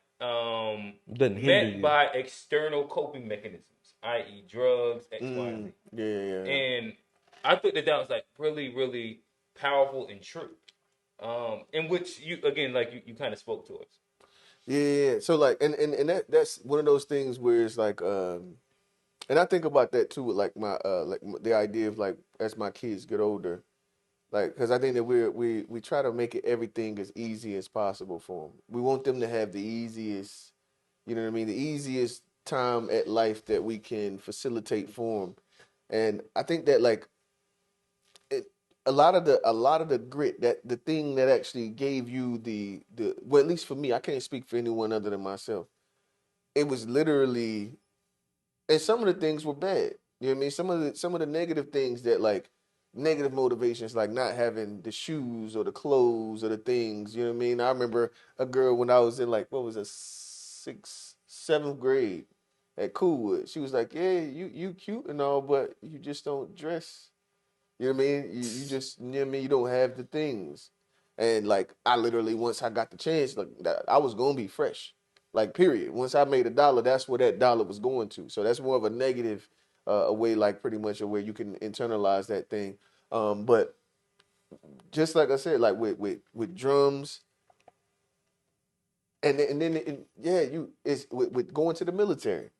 It doesn't hinder met you. by external coping mechanisms, i.e., drugs, X, Y, and Mm. Z. Yeah. Yeah. Yeah. And I thought that was like really, really powerful and true. In which you again, like you kind of spoke to us. Yeah. Yeah. So like, and that's one of those things where it's like, and I think about that too, with like my the idea of like as my kids get older, like because I think that we try to make it everything as easy as possible for them. We want them to have the easiest, you know what I mean, the easiest time at life that we can facilitate for them. And I think that like a lot of the grit, that the thing that actually gave you the well, at least for me, I can't speak for anyone other than myself. It was literally, and some of the things were bad. You know what I mean? Some of the negative things, that like negative motivations, like not having the shoes or the clothes or the things. You know what I mean? I remember a girl when I was in, like, what was it, sixth, seventh grade at Coolwood. She was like, "Yeah, you cute and all, but you just don't dress." You know what I mean? You just, you know what I mean? You don't have the things. And like, I literally, once I got the chance, like, I was gonna be fresh. Like, period. Once I made $1, that's where that dollar was going to. So that's more of a negative, a way, like, pretty much a way you can internalize that thing. But just like I said, like with drums, yeah, you it's with going to the military.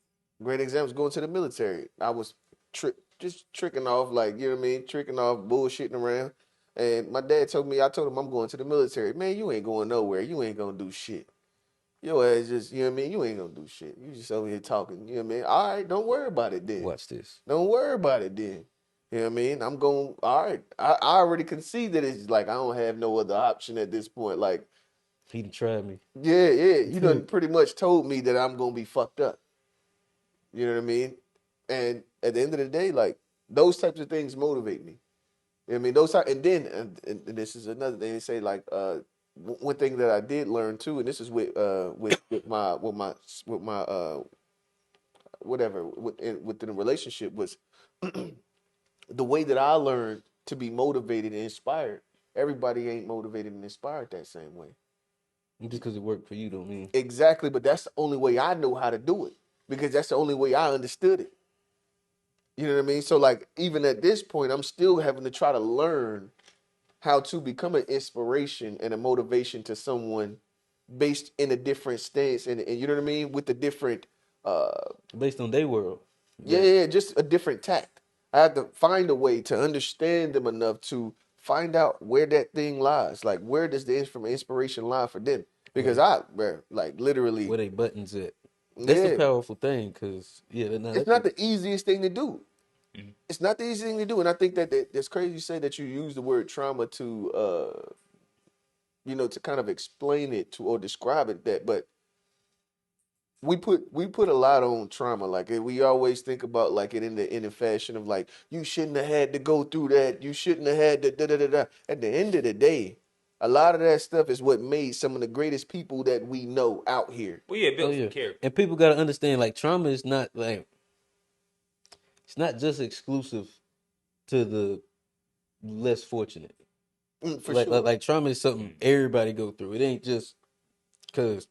Great example is going to the military. I was just tricking off, like, you know what I mean, tricking off, bullshitting around. And my dad told me, I told him I'm going to the military. Man, you ain't going nowhere. You ain't gonna do shit. Your ass just, you know what I mean, you ain't gonna do shit. You just over here talking, you know what I mean? All right, don't worry about it then. Watch this. Don't worry about it then. You know what I mean? I'm going, all right. I already concede that it's like I don't have no other option at this point. Like, He done tried me. yeah, you done pretty much told me that I'm gonna be fucked up. You know what I mean? And at the end of the day, like, those types of things motivate me. You know what I mean? Those type, and then and this is another thing they say, like, one thing that I did learn too, and this is with my whatever within a relationship, was the way that I learned to be motivated and inspired. Everybody ain't motivated and inspired that same way. Just because it worked for you don't mean. Exactly, but that's the only way I know how to do it, because that's the only way I understood it. You know what I mean? So, like, even at this point, I'm still having to try to learn how to become an inspiration and a motivation to someone based in a different stance, and you know what I mean, with the different uh Based on their world. yeah, just a different tact. I have to find a way to understand them enough to find out where that thing lies. Like, where does the inspiration lie for them? Because bro, like, literally, Where they buttons at. That's a yeah, powerful thing, because, yeah, it's not the easiest thing to do. Mhm. It's not the easiest thing to do, and I think that's crazy. You say that you use the word trauma to, to kind of explain it to or describe it. But we put a lot on trauma. Like, we always think about, like, it in the fashion of, like, you shouldn't have had to go through that. You shouldn't have had to da da da da. At the end of the day, a lot of that stuff is what made some of the greatest people that we know out here. Well, yeah, Oh built some yeah, character. and people got to understand, like, trauma is not like, it's not just exclusive to the less fortunate. For Like, like, sure. like trauma is something Mm. everybody go through. It ain't just because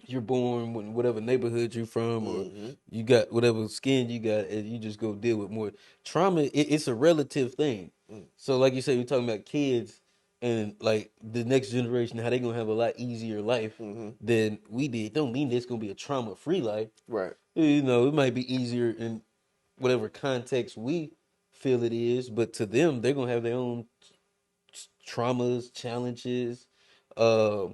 you're born in whatever neighborhood you're from, or Hmm. you got whatever skin you got, and you just go deal with more trauma. It's a relative thing. So, like you said, we're talking about kids and, like, the next generation, how they gonna have a lot easier life Hmm. than we did. Don't mean it's gonna be a trauma free life. Right. You know, it might be easier in whatever context we feel it is, but to them, they're gonna have their own traumas, challenges. Uh,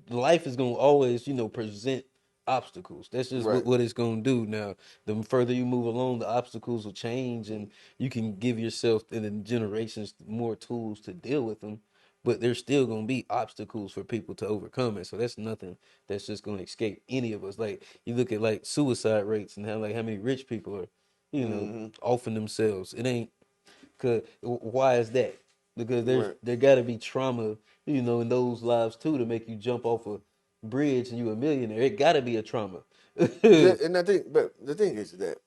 Life is gonna always, present obstacles. That's just Right. what it's gonna do. Now, the further you move along, the obstacles will change, and you can give yourself and the generations more tools to deal with them. But there's still gonna be obstacles for people to overcome it. So that's nothing that's just gonna escape any of us. Like, you look at, like, suicide rates and how many rich people are, Hmm. offing themselves. It ain't. Cause why is that? Because Right. there got to be trauma, in those lives too, to make you jump off a bridge and you a millionaire. It got to be a trauma. And I think, but the thing is that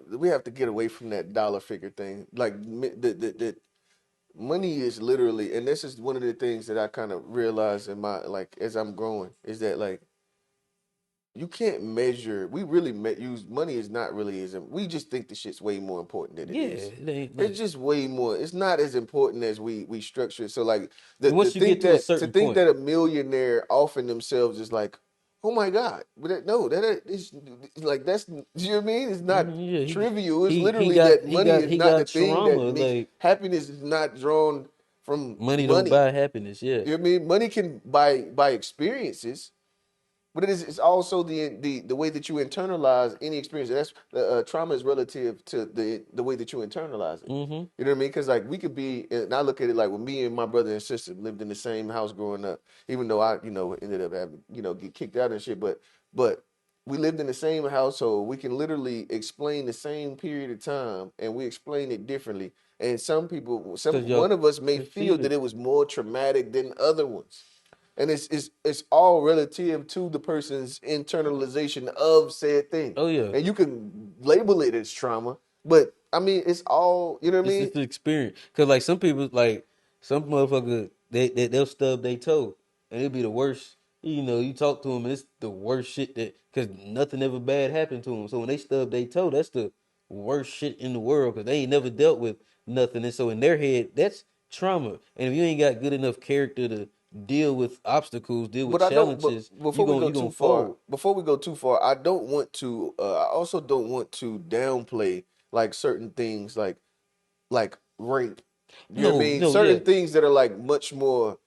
we have to get away from that dollar figure thing. Like, the money is literally, and this is one of the things that I kind of realize in my, like, as I'm growing, is that, like, you can't measure. We really use money is not really as we just think the shit's way more important than it Yeah, is. it ain't It's like. just way more. It's not as important as we structure it. So, like, And once you get to a to certain think point, that a millionaire offering themselves is like, oh my god, but no, that is like, that's, you know what I mean. It's not yeah, trivial. It's he literally got that he money got is he not the got thing trauma. that makes Like, happiness is not drawn from money don't money. buy happiness. Yeah, You know what I mean? Money can buy experiences. But it's also the way that you internalize any experience. That's trauma is relative to the way that you internalize it. Mm-hmm. You know what I mean? Because like we could be, and I look at it like when me and my brother and sister lived in the same house growing up. Even though I ended up having get kicked out and shit, but we lived in the same household. We can literally explain the same period of time, and we explain it differently. And some people, one of us may feel that it was more traumatic than other ones. And it's all relative to the person's internalization of said thing. Oh yeah. And you can label it as trauma, but I mean it's all you know what I It's mean? just the experience. Cause like some people, like some motherfucker, they'll stub their toe, and it'll be the worst. You talk to them, and it's the worst shit cause nothing ever bad happened to them. So when they stub their toe, that's the worst shit in the world, cause they ain't never dealt with nothing. And so in their head, that's trauma. And if you ain't got good enough character to deal with obstacles, deal with But I don't. But challenges, before we go you too gonna far, fold. I don't want to. I also don't want to downplay like certain things, like rape. You know what I No, mean? no, yeah, Certain things that are like much more.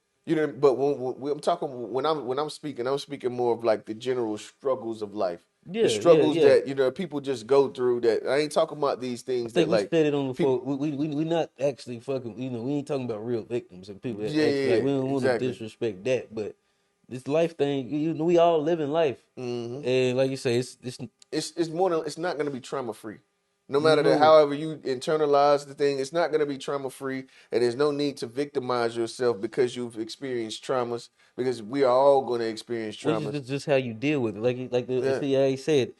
But when I'm talking, when I'm speaking more of like the general struggles of life, the yeah, yeah, struggles yeah. that people just go through. That I ain't talking about these I things that think we like said it on the people. phone. We not actually fucking. We ain't talking about real victims and people that Yeah, actually yeah, like. yeah, We don't want to exactly. disrespect that, but this life thing. We all living life, hmm and like you say, it's it's more than it's not going to be trauma free. No matter that, no. however you internalize the thing, it's not going to be trauma free, and there's no need to victimize yourself because you've experienced traumas. Because we are all going to experience Which traumas. is just how you deal with it. Like the Yeah. CIA said,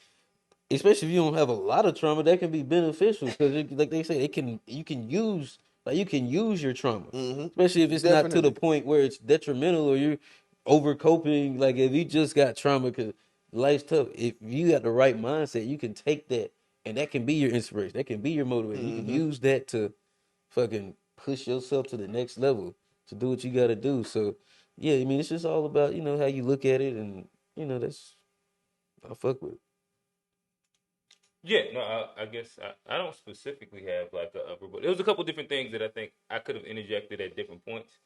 especially if you don't have a lot of trauma, that can be beneficial because, like they say, you can use your trauma, hmm especially if it's not to the Definitely. point where it's detrimental or you're over coping. Like if you just got trauma because life's tough, if you got the right mindset, you can take that and that can be your inspiration. That can be your motivation. You can hmm use that to fucking push yourself to the next level to do what you got to do. So yeah, I mean, it's just all about how you look at it, and that's I fuck with it. Yeah, no, I guess I don't specifically have like a upper, but there was a couple different things that I think I could have interjected at different points.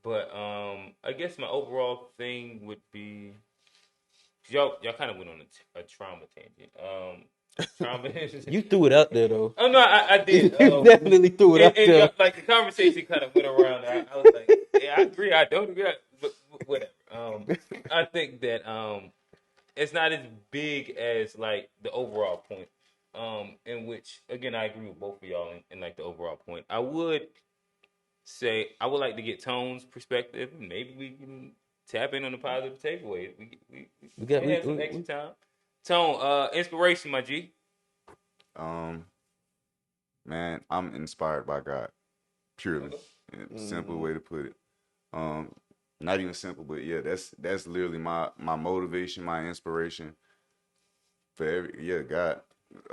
But I guess my overall thing would be y'all kind of went on a trauma tangent. Trauma. You threw it out there though. Oh no, I You did. definitely threw it out And there. like the conversation kind of went around. I was like, yeah, I agree. I don't agree. But whatever. I think that it's not as big as like the overall point. In which again I agree with both of y'all in like the overall point. I would say I would like to get Tone's perspective. Maybe we can tap in on the positive takeaway. We got We have some extra time. Tone, inspiration, my G. Um, man, I'm inspired by God, purely. Okay. Simple hmm way to put it. Um, Not even simple, but yeah, that's literally my motivation, my inspiration for God.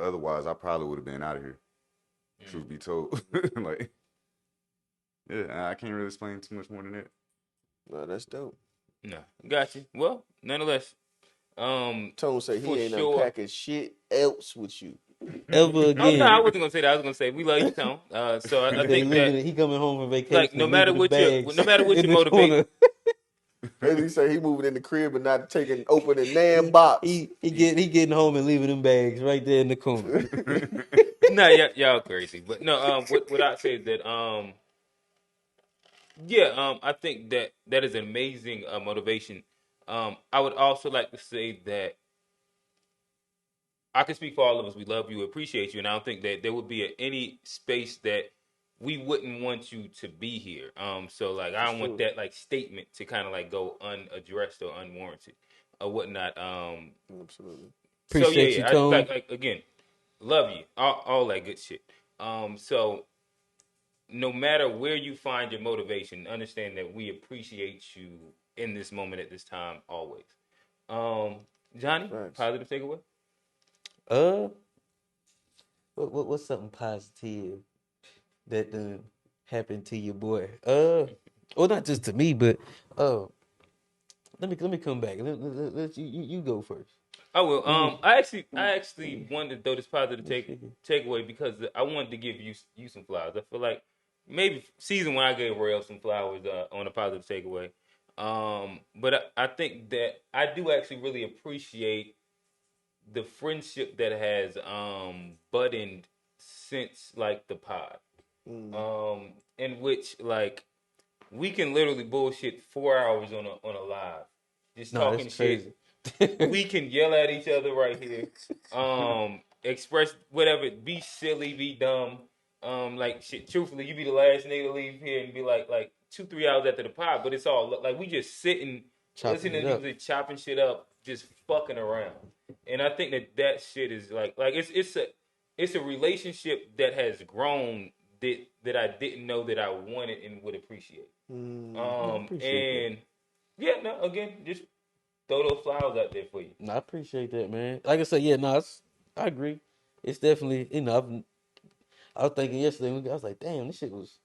Otherwise, I probably would have been out of here. Truth be told, like yeah, I can't really explain too much more than that. No, that's dope. No, got you. Well, nonetheless, Tone say for he ain't sure. unpacking shit else with you. ever Oh no, I again. wasn't gonna say that. I was gonna say we love you, Tone. So He I said think that he coming home from like vacation and leaving the no bags matter what in your the motivation, corner. As he say, he moving in the crib and not taking opening nan box. He getting home and leaving them bags right there in the corner. no, y'all crazy. But no, what I say is that yeah, I think that that is amazing motivation. I would also like to say that I can speak for all of us. We love you, appreciate you, and I don't think that there would be any space that we wouldn't want you to be here. So like For I don't want sure. that like statement to kind of like go unaddressed or unwarranted or whatnot. Absolutely. So Appreciate you, yeah, I Tone. like again, love you, all that good shit. So no matter where you find your motivation, understand that we appreciate you in this moment at this time always. Um, Johnny, Thanks. positive takeaway. Uh, what's something positive that done happened to your boy? Well, not just to me, but uh, let me come back. You go first. I will. Let me, I actually wanted to throw this positive let me figure. takeaway because I wanted to give you some flowers. I feel like maybe season one I gave Rail some flowers on a positive takeaway. But I think that I do actually really appreciate the friendship that has budded since like the pod. In which like we can literally bullshit 4 hours on a live, just No, talking that's shit. crazy. We can yell at each other right here, express whatever, be silly, be dumb. Like shit. Truthfully, you be the last nigga to leave here and be like 2-3 hours after the pod, but it's all like we just sitting, Chopping listening it to up. music, chopping shit up, just fucking around. And I think that shit is like it's a relationship that has grown that I didn't know that I wanted and would appreciate. No, I appreciate that. And yeah, no, again, just throw those flowers out there for you. No, I appreciate that, man. Like I said, yeah, no, I agree. It's definitely, I was thinking yesterday, I was like, damn, this shit was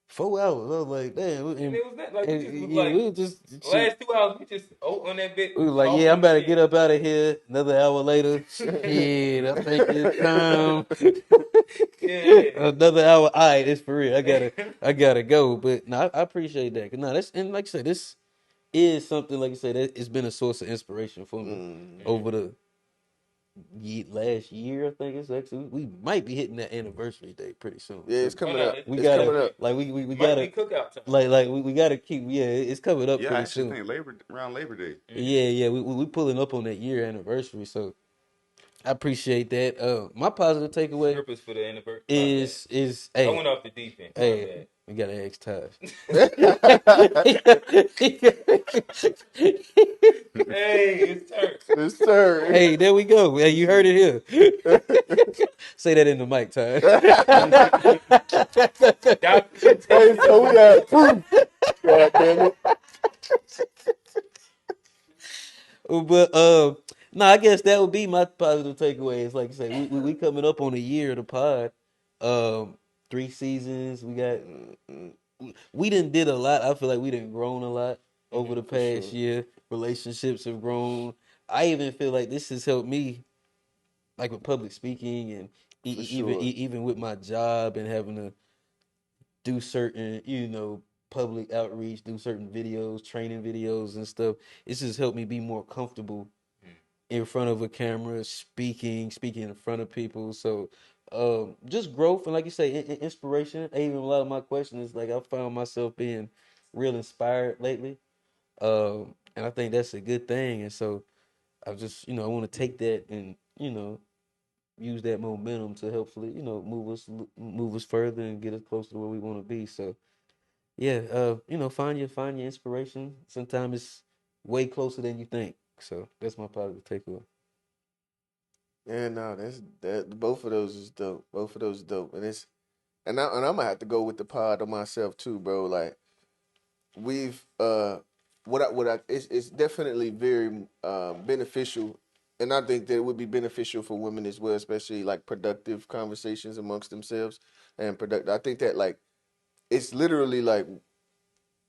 4 hours. I was like, damn, And it was that like we and just was yeah, like we were just shit. last 2 hours we just on that bit We was like, yeah, I'm talking about to shit. get up out of here. Another hour later, shit, I think it's time. Yeah. Another hour. All right, it's for real. I gotta go. But no, I appreciate that. 'Cause no, that's, and like I said, this is something, like I said, that it's been a source of inspiration for me over the last year. I think it's actually, we might be hitting that anniversary date pretty soon. Yeah, So it's Oh coming no, up. we It's gotta, coming up. like, we might be gotta, cookout time. like we gotta keep. Yeah, it's coming up Yeah, I pretty actually soon. think around Labor Day. Yeah, we pulling up on that year anniversary. So I appreciate that. My positive takeaway Strippers for the anniversary. My bad. is I hey, went off the deep end. My hey, bad. we gotta ask Taj. Hey, it's turn. Yes, sir. Hey, there we go. Hey, you heard it here. Say that in the mic, Taj. Hey, Documentation so we needed. got proof. God damn it. But no, I guess that would be my positive takeaways. Like I say, we coming up on a year of the pod. 3 seasons. We didn't did a lot. I feel like we didn't grown a lot over the For past sure. year. Relationships have grown. I even feel like this has helped me, like with public speaking and For sure. even with my job and having to do certain, public outreach, do certain videos, training videos and stuff. It's just helped me be more comfortable in front of a camera, speaking in front of people. So, just growth and, like you say, inspiration. Even a lot of my questions, like I found myself being real inspired lately, and I think that's a good thing. And so, I just, I want to take that and, use that momentum to hopefully, move us further and get us closer to where we want to be. So, yeah, find your inspiration. Sometimes it's way closer than you think. So that's my positive takeaway. Yeah, no, that's that. Both of those is dope. Both of those is dope, and I'm gonna have to go with the pod on myself too, bro. Like we've it's definitely very beneficial, and I think that it would be beneficial for women as well, especially like productive conversations amongst themselves and product. I think that like it's literally like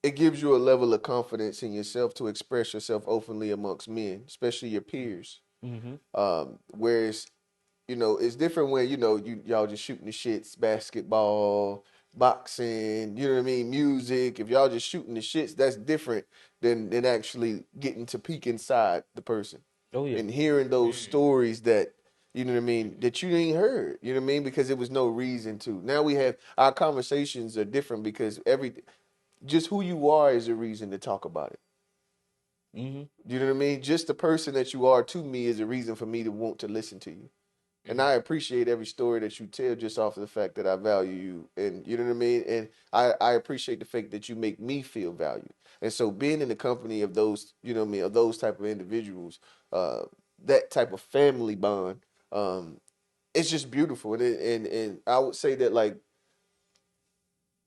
it gives you a level of confidence in yourself to express yourself openly amongst men, especially your peers. Mm-hmm. Whereas it's different when y'all just shooting the shits, basketball, boxing, you know what I mean, music. If y'all just shooting the shits, that's different than actually getting to peek inside the person Oh yeah. and hearing those stories that you know what I mean that you ain't heard. You know what I mean because it was no reason to. Now we have our conversations are different because just who you are is a reason to talk about it. Mm-hmm. You know what I mean? Just the person that you are to me is a reason for me to want to listen to you. And I appreciate every story that you tell just off of the fact that I value you. And you know what I mean? And I appreciate the fact that you make me feel valued. And so being in the company of those, you know what I mean, of those type of individuals, that type of family bond, it's just beautiful. And I would say that like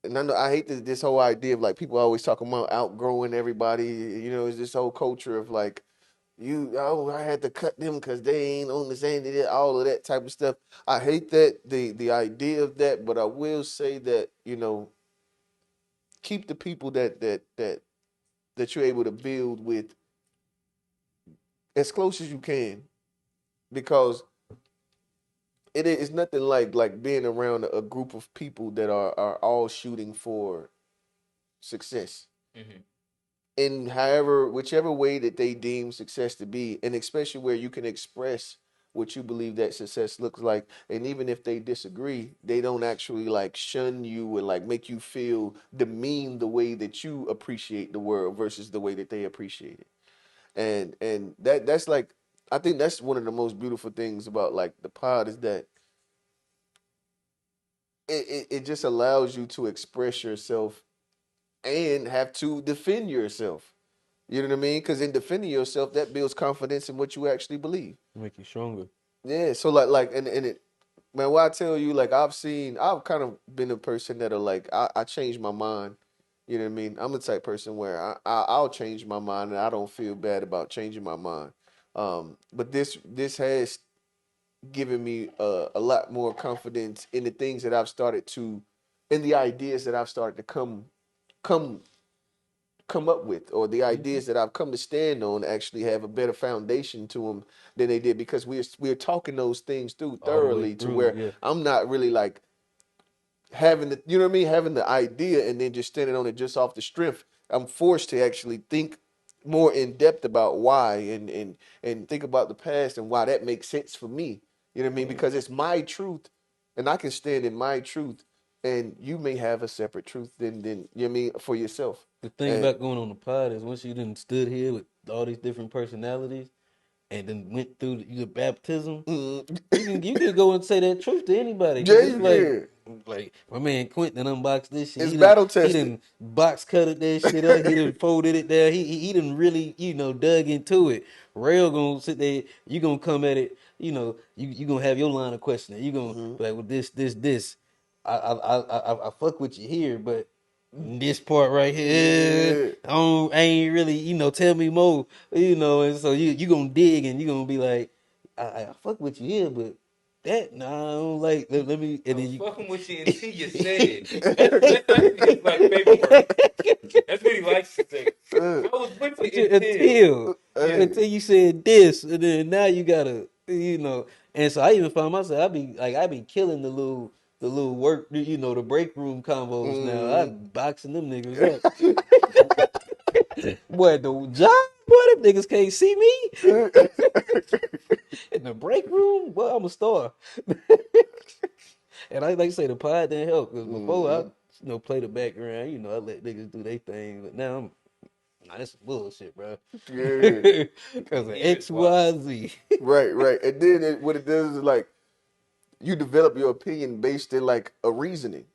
and I know I hate this whole idea of like people always talking about outgrowing everybody. It's this whole culture of like I had to cut them because they ain't on the same, all of that type of stuff. I hate that the idea of that, but I will say that keep the people that you're able to build with as close as you can because it is nothing like being around a group of people that are all shooting for success. Mm-hmm. in whichever way that they deem success to be, and especially where you can express what you believe that success looks like, and even if they disagree, they don't actually like shun you and like make you feel demean the way that you appreciate the world versus the way that they appreciate it. And that's like, I think that's one of the most beautiful things about like the pod is that it just allows you to express yourself and have to defend yourself. You know what I mean? Because in defending yourself, that builds confidence in what you actually believe. Make you stronger. Yeah. So like, and it, man, what I tell you, like I've kind of been a person that'll like, I change my mind. You know what I mean? I'm the type person where I'll change my mind and I don't feel bad about changing my mind. But this has given me a lot more confidence in the things that I've started to, in the ideas that I've started to come come up with, or the ideas that I've come to stand on actually have a better foundation to them than they did, because we're talking those things through All the way thoroughly to through, where yeah. I'm not really like having the, you know what I mean, having the idea and then just standing on it just off the strength. I'm forced to actually think more in depth about why, and think about the past and why that makes sense for me. You know what I mean? Because it's my truth, and I can stand in my truth, and you may have a separate truth than you know what I mean, for yourself. The thing And about going on the pod is once you done stood here with all these different personalities and then went through your baptism, you can go and say that truth to anybody, because yeah, it's you can. like my man Quentin unboxed this shit. It's battle He tested. done box cutted that shit up. He done folded it down. He done really dug into it. Rail gonna sit there. You gonna come at it. You gonna have your line of questioning. You gonna be like, well, this. I fuck with you here, but this part right here, Yeah. I ain't really, tell me more, and so you gonna dig and you gonna be like, I fuck with you here, but that, nah, I don't like, let me, I and then was you. fucking with you until you said. That's like his like favorite word. That's what he likes to say. I was with you until. until Yeah. Hey. until you said this, and then now you gotta, and so I even found myself, I be killing the little work, the break room combos now. I Mm. boxing them niggas up. Boy, the job, boy, them niggas can't see me in the break room. Boy, I'm a star. And I like to say the pod didn't help, because before I, Mhm. play the background, I let niggas do their thing. But now nah, that's some bullshit, bro. Yeah. Because of He X, just watch. Y, Z. Right, right. And then what it does is like you develop your opinion based in like a reasoning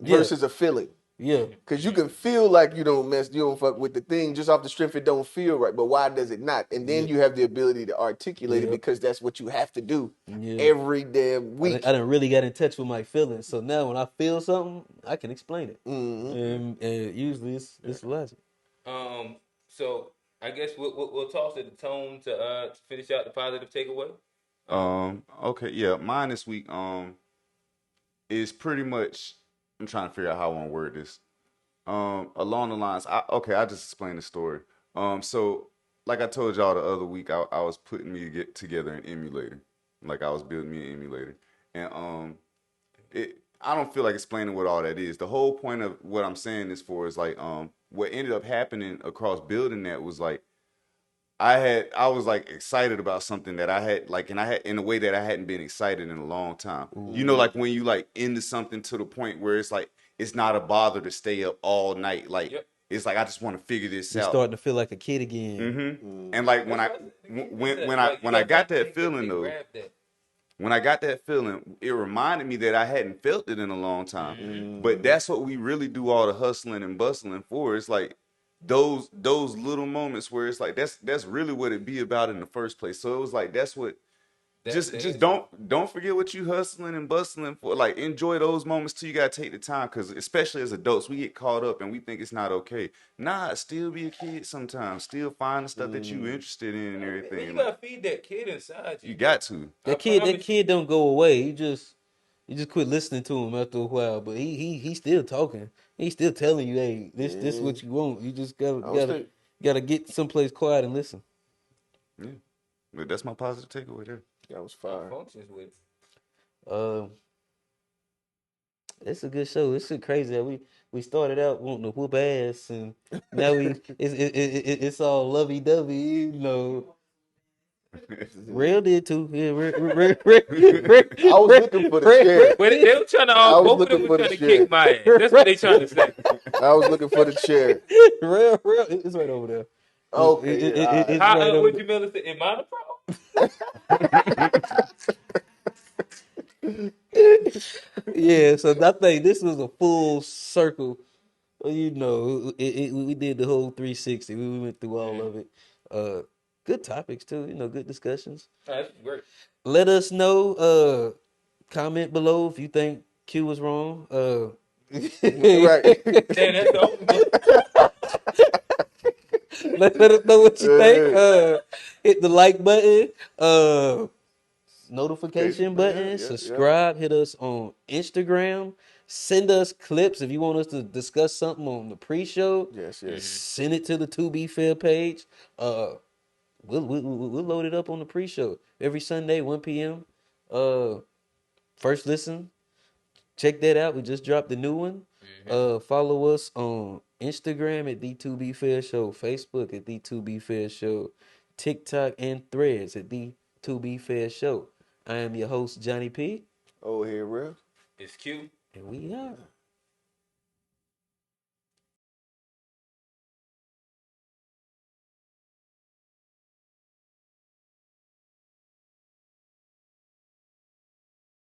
Yeah, versus a feeling. yeah, Cause you can feel like you don't fuck with the thing just off the strength it don't feel right, but why does it not? And then yeah, you have the ability to articulate it yeah, because that's what you have to do yeah. every damn I week. done really got in touch with my feelings. So now when I feel something, I can explain it. Hmm. And usually Yeah. it's logic. So I guess we'll toss it the tone to finish out the positive takeaway. Okay, yeah, mine this week is pretty much, I'm trying to figure out how I want to word this. Along the lines, I just explained the story. So like I told y'all the other week, I was putting me to get together an emulator, like I was building me an emulator, and I don't feel like explaining what all that is. The whole point of what I'm saying this for is like what ended up happening across building that was like I was like excited about something that I had like, and I had in a way that I hadn't been excited in a long time. You know, Ooh. like when you like into something to the point where it's like it's not a bother to stay up all night. Like Yep. it's like I just want to figure this You're out. starting to feel like a kid again. And like That's what I said. The kid does that. Like you when I got got certain that things that feeling they though, grab that. when I got that feeling, it reminded me that I hadn't felt it in a long time. But that's what we really do all the hustling and bustling for. It's like those little moments where it's like that's really what it be about in the first place. So it was like that's what That's just the just answer. don't forget what you hustling and bustling for. Like enjoy those moments too. You gotta take the time because especially as adults, we get caught up and we think it's not okay. Nah, still be a kid sometimes. Still find the stuff that you interested in and Man, you everything. Like gotta feed that kid inside you, you bro. got to. I That promise you. kid don't go away. You just quit listening to him after a while. But he's still talking. He's still telling you, hey, this Yeah. what you want. You just gotta I was gotta think gotta get someplace quiet and listen. Yeah, but that's my positive takeaway there. that was I fire. functions with. Uh, It's a good show. It's so crazy that we started out wanting to whoop ass, and now it's all lovey dovey. You know, Real did too. Yeah, I was looking for the chair. But they were trying to I was both of them looking were for the trying to kick chair. my ass. That's what they trying to say. I was looking for the chair. Real. It's right over there. Okay, yeah, all right. It's How right over would there. you Miller say? Am I the problem? Yeah, so I think this was a full circle. You know, we did the whole 360. We went through all of it. Good topics too. You know, good discussions. That's great. Let us know. Comment below if you think Q was wrong. Right. Damn, that's the only one. Let us know what you think. Hey. Hit the like button. Notification button. Yeah. Subscribe. Hit us on Instagram. Send us clips if you want us to discuss something on the pre-show. Yes. Send it to the To Be Fair page. We'll load it up on the pre-show every Sunday, 1 p.m. First listen. Check that out. We just dropped the new one. Follow us on Instagram at D2B Fair Show, Facebook at D2B Fair Show, TikTok and Threads at D2B Fair Show. I am your host, Johnny P. Oh, here, real. It's cute. And we out.